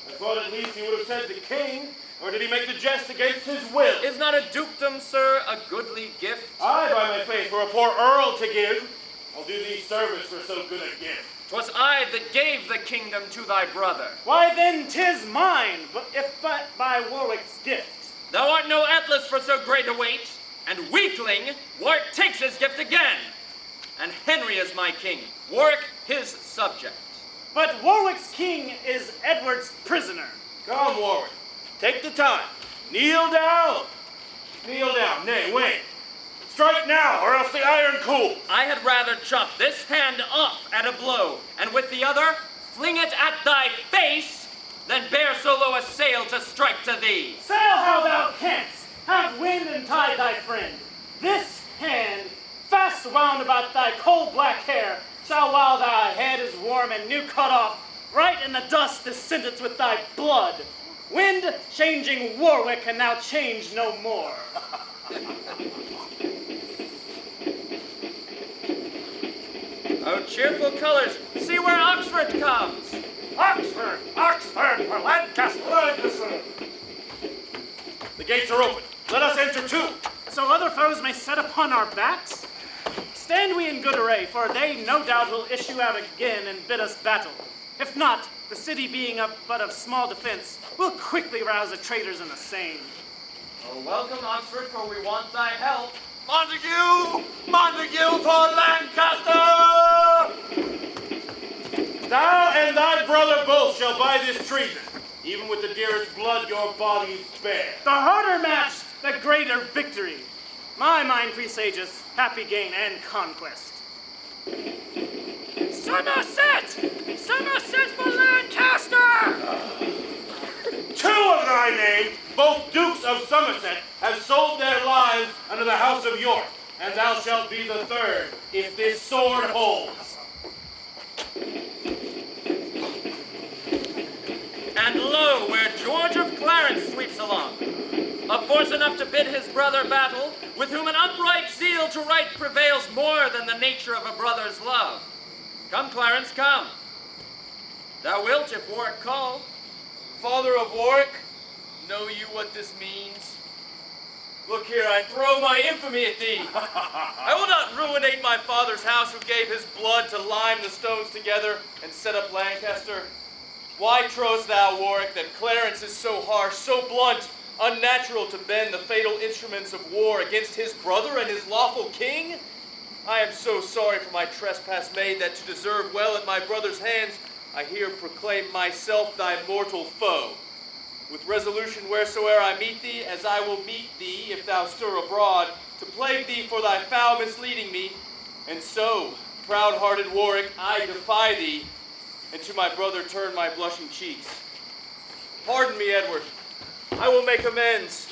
I thought at least he would have said the king, or did he make the jest against his will? Is not a dukedom, sir, a goodly gift? Aye, by my faith, for a poor earl to give. I'll do thee service for so good a gift. 'Twas I that gave the kingdom to thy brother. Why then 'tis mine, if but by Warwick's gift. Thou art no Atlas for so great a weight, and weakling, Warwick takes his gift again. And Henry is my king, Warwick his subject. But Warwick's king is Edward's prisoner. Come, Warwick, take the time. Kneel down. Kneel down, nay, wait. Strike now, or else the iron cool. I had rather chop this hand off at a blow, and with the other fling it at thy face, than bear so low a sail to strike to thee. Sail how thou canst, have wind and tide thy friend. This hand, fast wound about thy coal black hair, shall while thy head is warm and new cut off, right in the dust is sentenced with thy blood. Wind changing Warwick can now change no more. Oh, cheerful colors, see where Oxford comes. Oxford! Oxford for Lancaster! Lancaster! The gates are open. Let us enter too. So other foes may set upon our backs? Stand we in good array, for they no doubt will issue out again and bid us battle. If not, the city being but of small defense, will quickly rouse the traitors in the same. Oh, welcome, Oxford, for we want thy help. Montague! Montague for Lancaster! Thou and thy brother both shall buy this treason. Even with the dearest blood your bodies bear. The harder match, the greater victory. My mind presages happy gain and conquest. Somerset! Somerset for Lancaster! Two of thy name, both Dukes of Somerset, have sold their lives unto the house of York, and thou shalt be the third, if this sword holds. And lo, where George of Clarence sweeps along, of force enough to bid his brother battle, with whom an upright zeal to right prevails more than the nature of a brother's love. Come, Clarence, come. Thou wilt if Warwick call. Father of Warwick, know you what this means? Look here, I throw my infamy at thee. I will not ruinate my father's house who gave his blood to lime the stones together and set up Lancaster. Why trowest thou, Warwick, that Clarence is so harsh, so blunt, unnatural to bend the fatal instruments of war against his brother and his lawful king? I am so sorry for my trespass made that to deserve well at my brother's hands, I here proclaim myself thy mortal foe. With resolution wheresoe'er I meet thee, as I will meet thee if thou stir abroad, to plague thee for thy foul misleading me. And so, proud-hearted Warwick, I defy thee, and to my brother turn my blushing cheeks. Pardon me, Edward. I will make amends.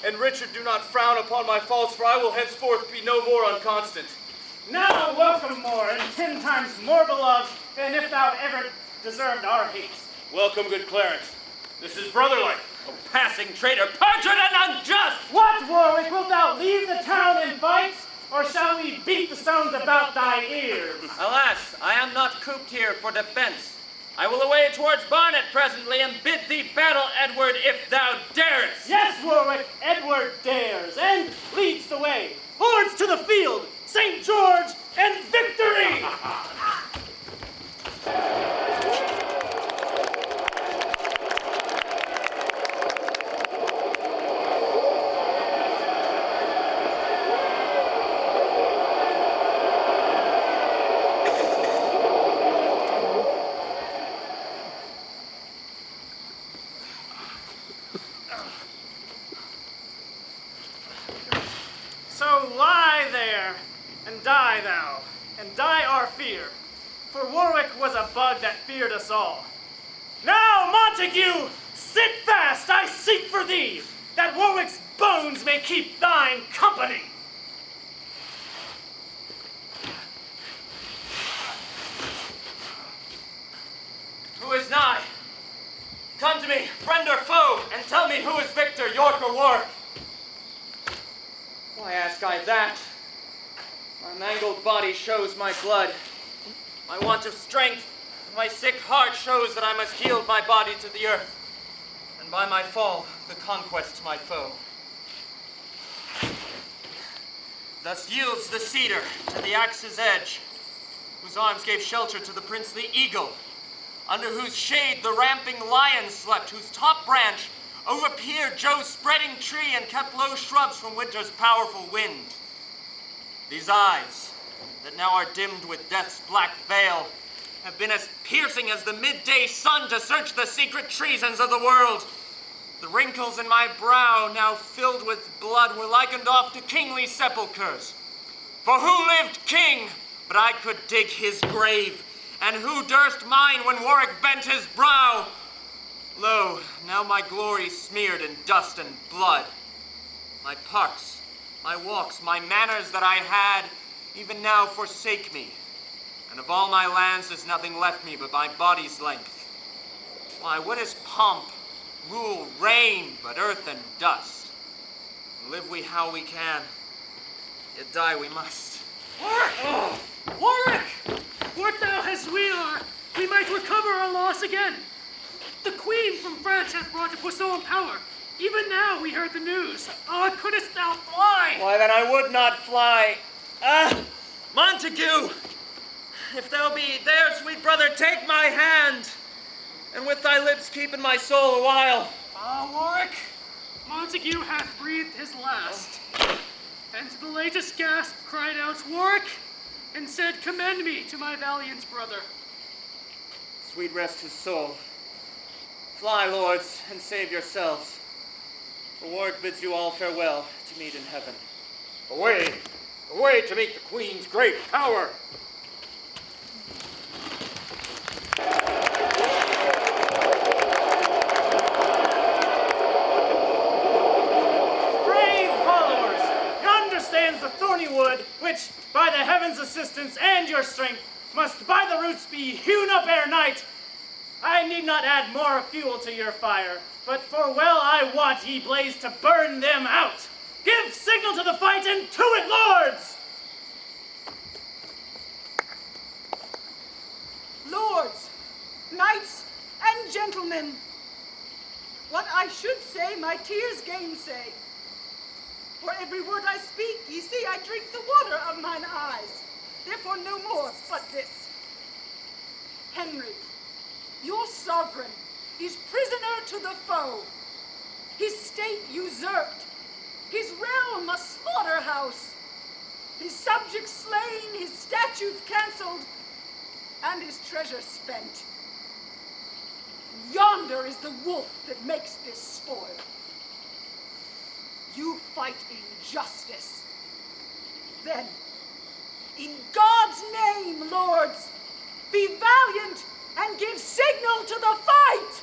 And Richard, do not frown upon my faults, for I will henceforth be no more unconstant. Now welcome more, and 10 times more beloved than if thou ever deserved our hate. Welcome, good Clarence. This is brotherlike. O passing traitor, perjured and unjust! What, Warwick, wilt thou leave the town and fight, or shall we beat the stones about thy ears? Alas, I am not cooped here for defense. I will away towards Barnet presently and bid thee battle, Edward, if thou darest. Yes, Warwick, Edward dares and leads the way. Hordes to the field, St. George and victory! So lie there, and die thou, and die our fear. For Warwick was a bug that feared us all. Now, Montague, sit fast, I seek for thee, that Warwick's bones may keep thine company. Who is nigh? Come to me, friend or foe, and tell me who is victor, York or Warwick. Why ask I that? My mangled body shows my blood. My want of strength, my sick heart shows that I must yield my body to the earth, and by my fall, the conquest my foe. Thus yields the cedar to the axe's edge, whose arms gave shelter to the princely eagle, under whose shade the ramping lion slept, whose top branch overpeered Joe's spreading tree and kept low shrubs from winter's powerful wind. These eyes, that now are dimmed with death's black veil, have been as piercing as the midday sun to search the secret treasons of the world. The wrinkles in my brow, now filled with blood, were likened oft to kingly sepulchres. For who lived king, but I could dig his grave, and who durst mine when Warwick bent his brow? Lo, now my glory smeared in dust and blood. My parks, my walks, my manners that I had, even now forsake me. And of all my lands is nothing left me but my body's length. Why, what is pomp, rule, reign, but earth and dust? Live we how we can, yet die we must. Warwick! Oh, Warwick! Wert thou as we are, we might recover our loss again. The queen from France hath brought to Poisson power. Even now we heard the news. Oh, couldst thou fly? Why, then I would not fly. Montague, if thou be there, sweet brother, take my hand, and with thy lips keep in my soul a while. Warwick, Montague hath breathed his last, and to the latest gasp cried out, Warwick, and said, commend me to my valiant brother. Sweet rest his soul. Fly, lords, and save yourselves. For Warwick bids you all farewell to meet in heaven. Away, away to meet the Queen's great power. Brave followers, yonder stands the thorny wood, which, by the heavens' assistance and your strength, must by the roots be hewn up ere night. I need not add more fuel to your fire, but for well I wot ye blaze to burn them out. Give signal to the fight, and to it, lords! Lords, knights, and gentlemen, what I should say, my tears gainsay. For every word I speak, ye see, I drink the water of mine eyes. Therefore no more but this. Henry, your sovereign, is prisoner to the foe. His state usurped, his realm a slaughterhouse, his subjects slain, his statutes cancelled, and his treasure spent. Yonder is the wolf that makes this spoil. You fight injustice. Then, in God's name, lords, be valiant and give signal to the fight!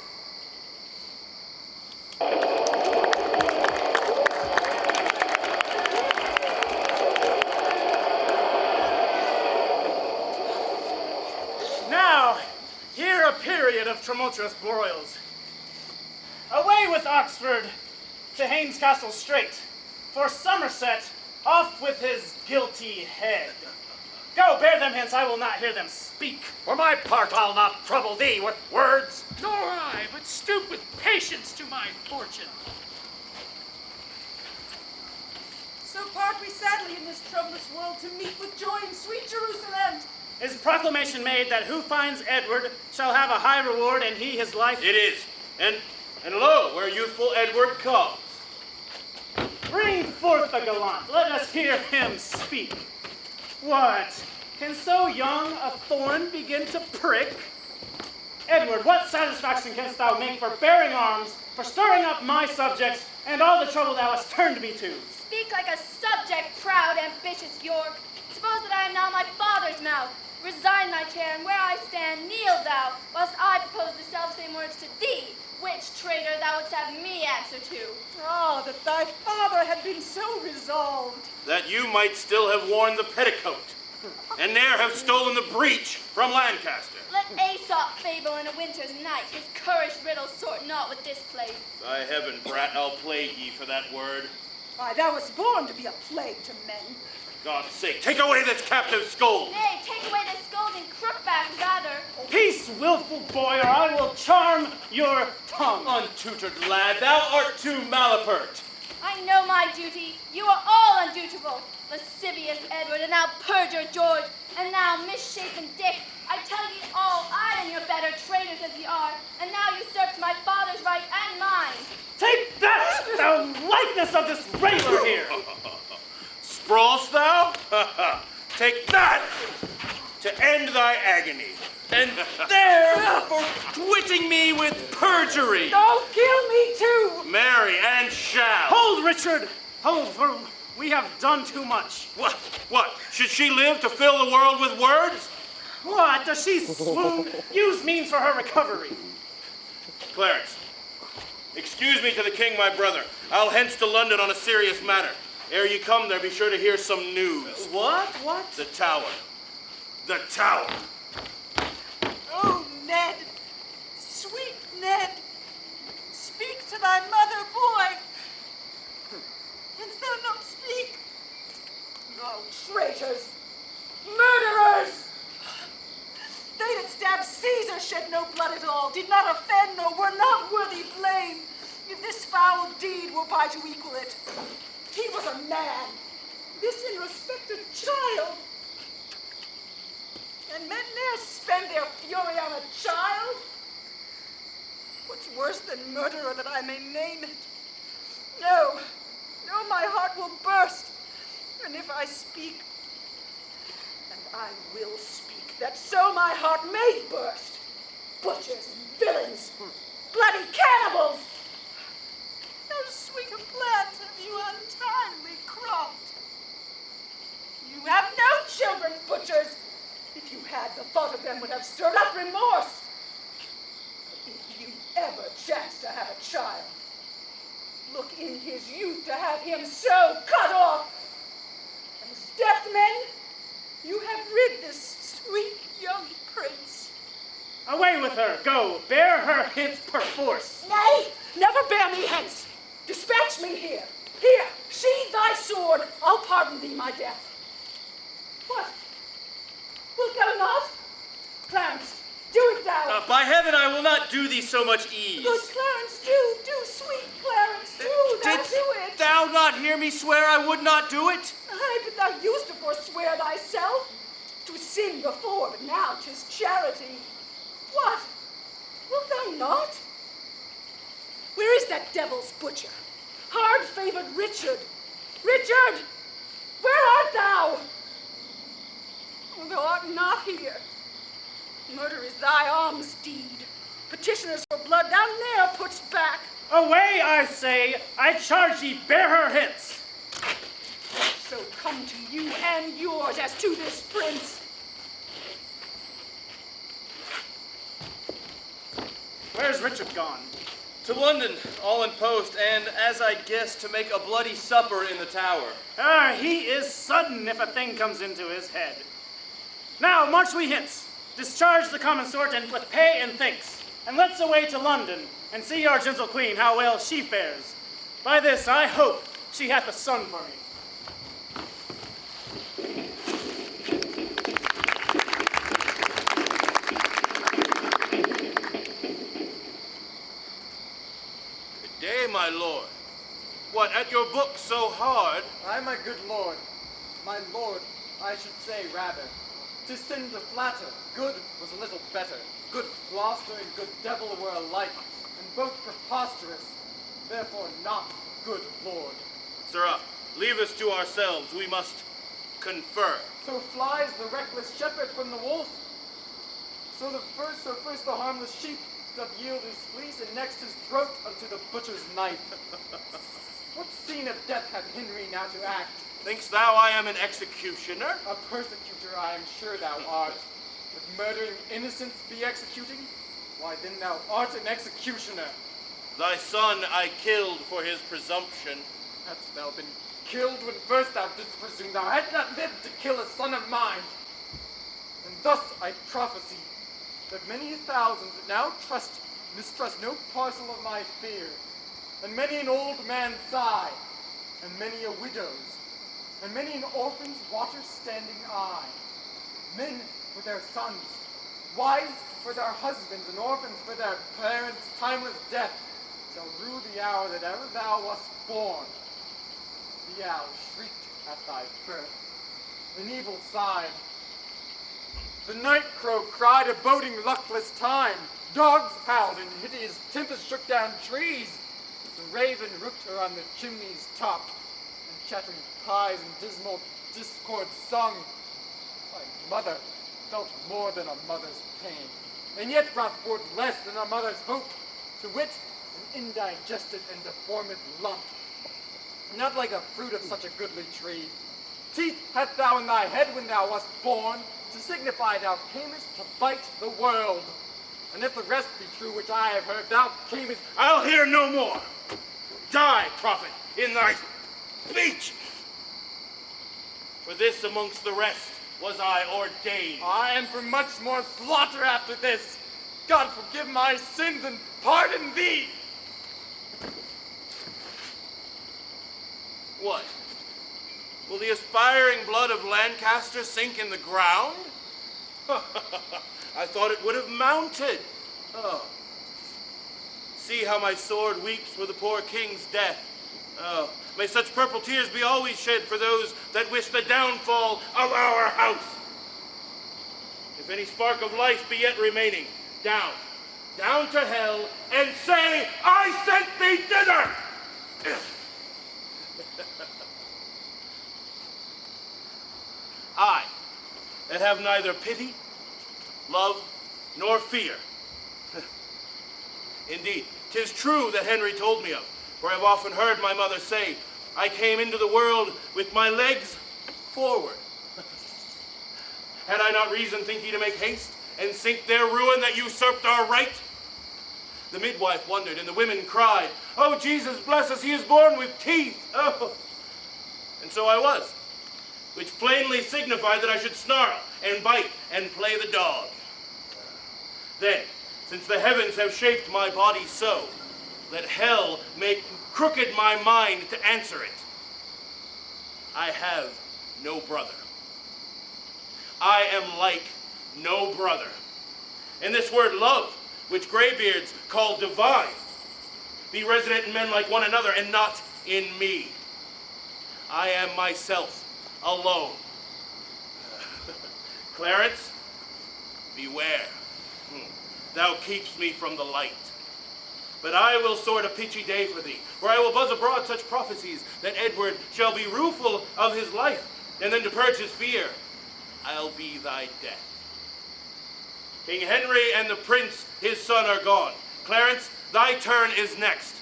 Now, here a period of tumultuous broils. Away with Oxford to Haynes Castle straight, for Somerset off with his guilty head. Go, bear them hence, I will not hear them speak. For my part, I'll not trouble thee with words. Nor I, but stoop with patience to my fortune. So part we sadly in this troublous world to meet with joy in sweet Jerusalem. Is proclamation made that who finds Edward shall have a high reward, and he his life? It is. And lo, where youthful Edward comes. Bring forth the gallant. Let us hear him speak. What? Can so young a thorn begin to prick? Edward, what satisfaction canst thou make for bearing arms, for stirring up my subjects, and all the trouble thou hast turned me to? Speak like a subject, proud, ambitious York. Suppose that I am now my father's mouth. Resign thy chair, and where I stand, kneel thou, whilst I propose the selfsame words to thee, which traitor thou wouldst have me answer to. Ah, that thy father had been so resolved. That you might still have worn the petticoat, and ne'er have stolen the breech from Lancaster. Let Aesop fable in a winter's night. His courage riddles sort not with this place. By heaven, brat, I'll plague ye for that word. Why, thou wast born to be a plague to men. God's sake, take away this captive scold. Nay, take away this scolding crookback rather. Peace, willful boy, or I will charm your tongue. Untutored lad, thou art too malapert. I know my duty. You are all undutiful. Lascivious Edward, and now perjure George, and now misshapen Dick. I tell ye all, I and your better traitors as ye are, and now usurped my father's right and mine. Take that, thou likeness of this railer here. Sprawl'st thou? Take that to end thy agony. And there for twitting me with perjury. Don't kill me too. Marry and shall. Hold, Richard. Hold, for we have done too much. What? Should she live to fill the world with words? What? Does she swoon? Use means for her recovery. Clarence, excuse me to the king, my brother. I'll hence to London on a serious matter. Ere you come there, be sure to hear some news. What? The tower. The tower. Oh, Ned, sweet Ned, speak to thy mother, boy. Canst thou not speak? Oh, traitors, murderers! They that stand scab Caesar shed no blood at all, did not offend, nor were not worthy blame, if this foul deed were by to equal it. He was a man, this in respect a child. And men ne'er spend their fury on a child. What's worse than murderer that I may name it? No, no, my heart will burst. And if I speak, and I will speak, that so my heart may burst. Butchers and villains, bloody cannibals! How sweet a plant have you untimely cropped. You have no children, butchers. If you had, the thought of them would have stirred up remorse. But if you ever chance to have a child, look in his youth to have him so cut off. As deaf men, you have rid this sweet young prince. Away with her, go, bear her hence perforce. Nay, never bear me hence. Dispatch me here. Here, sheathe thy sword. I'll pardon thee my death. What? Wilt thou not? Clarence, do it thou. By heaven, I will not do thee so much ease. Good Clarence, do, sweet Clarence, do Didst it. thou not hear me swear I would not do it? Aye, but thou used to forswear thyself. 'Twas sin before, but now 'tis charity. What? Wilt thou not? Where is that devil's butcher? Hard-favored Richard. Richard! Where art thou? Oh, thou art not here. Murder is thy alms deed. Petitioners for blood thou ne'er putst back. Away, I say! I charge ye, bear her hence. So come to you and yours as to this prince. Where's Richard gone? To London, all in post, and as I guess, to make a bloody supper in the tower. He is sudden if a thing comes into his head. Now, march we hence, discharge the common sort, and with pay and thanks, and let's away to London, and see our gentle queen how well she fares. By this, I hope she hath a son for me. Good day, my lord. What, at your book so hard? Aye, my good lord. My lord, I should say rather. 'Tis sin to flatter. Good was a little better. Good Gloucester and good devil were alike, and both preposterous. Therefore not good lord. Sirrah, leave us to ourselves. We must confer. So flies the reckless shepherd from the wolf. So first the harmless sheep doth yield his fleece, and next his throat unto the butcher's knife. What scene of death hath Henry now to act? Thinkst thou I am an executioner? A persecutor I am sure thou art. If murdering innocents be executing, why then thou art an executioner. Thy son I killed for his presumption. Hadst thou been killed when first thou didst presume, thou hadst not lived to kill a son of mine. And thus I prophesy that many a thousand that now mistrust no parcel of my fear, and many an old man sigh, and many a widow's, and many an orphan's water-standing eye. Men for their sons, wives for their husbands, and orphans for their parents' timeless death, shall rue the hour that ever thou wast born. The owl shrieked at thy birth. An evil sign. The night crow cried a boding luckless time. Dogs howled and hideous tempest shook down trees. The raven rooked her on the chimney's top, and chattering pies and dismal discord sung. My mother felt more than a mother's pain, and yet brought forth less than a mother's hope, to wit, an indigested and deformed lump, not like a fruit of such a goodly tree. Teeth hadst thou in thy head when thou wast born, to signify thou camest to bite the world. And if the rest be true which I have heard, thou camest... I'll hear no more. Die, prophet, in thy speech. For this amongst the rest was I ordained. Aye, and for much more slaughter after this. God forgive my sins and pardon thee. What? Will the aspiring blood of Lancaster sink in the ground? I thought it would have mounted. Oh. See how my sword weeps for the poor king's death. Oh, may such purple tears be always shed for those that wish the downfall of our house. If any spark of life be yet remaining, down to hell, and say, I sent thee thither! I, that have neither pity, love, nor fear. Indeed, 'tis true that Henry told me of, for I've often heard my mother say, I came into the world with my legs forward. Had I not reason, think ye, to make haste and sink their ruin that usurped our right? The midwife wondered, and the women cried, Oh, Jesus bless us, he is born with teeth. Oh. And so I was, which plainly signified that I should snarl and bite and play the dog. Then, since the heavens have shaped my body so, let hell make crooked my mind to answer it. I have no brother. I am like no brother. And this word love, which graybeards call divine, be resident in men like one another and not in me. I am myself alone. Clarence, beware. Thou keepst me from the light. But I will sort a pitchy day for thee, where I will buzz abroad such prophecies that Edward shall be rueful of his life, and then to purge his fear, I'll be thy death. King Henry and the prince, his son, are gone. Clarence, thy turn is next,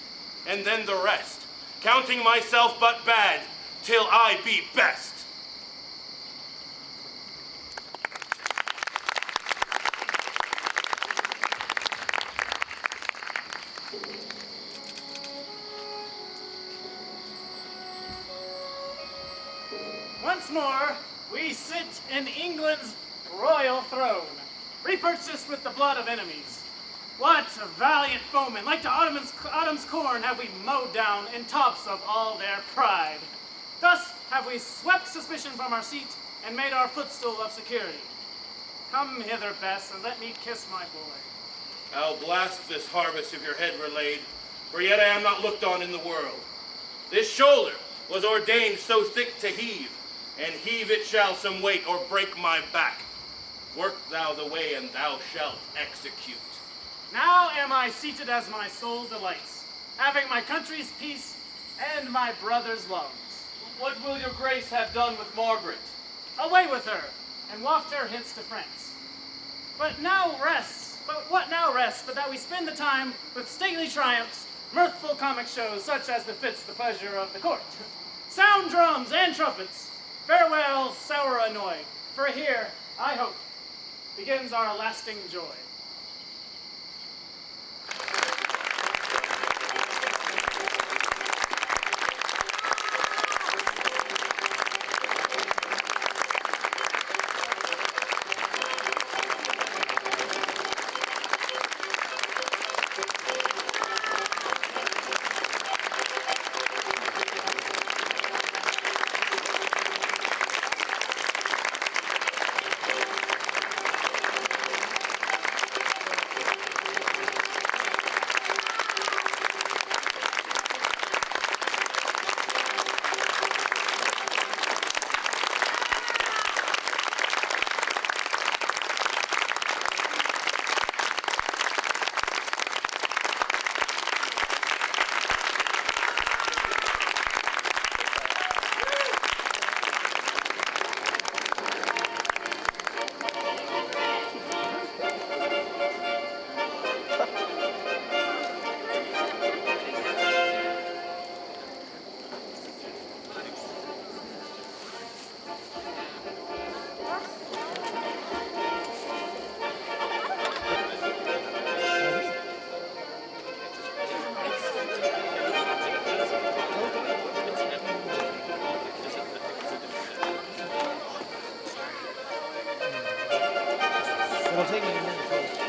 and then the rest, counting myself but bad, till I be best. Once more, we sit in England's royal throne, repurchased with the blood of enemies. What valiant foemen, like to autumn's corn, have we mowed down in tops of all their pride. Thus have we swept suspicion from our seat and made our footstool of security. Come hither, Bess, and let me kiss my boy. I'll blast this harvest if your head were laid, for yet I am not looked on in the world. This shoulder was ordained so thick to heave, and heave it shall some weight or break my back. Work thou the way, and thou shalt execute. Now am I seated as my soul delights, having my country's peace and my brother's loves. What will your grace have done with Margaret? Away with her, and waft her hence to France. But what now rests but that we spend the time with stately triumphs, mirthful comic shows such as befits the pleasure of the court. Sound drums and trumpets, farewell, sour annoy, for here, I hope, begins our lasting joy. It'll take me a minute.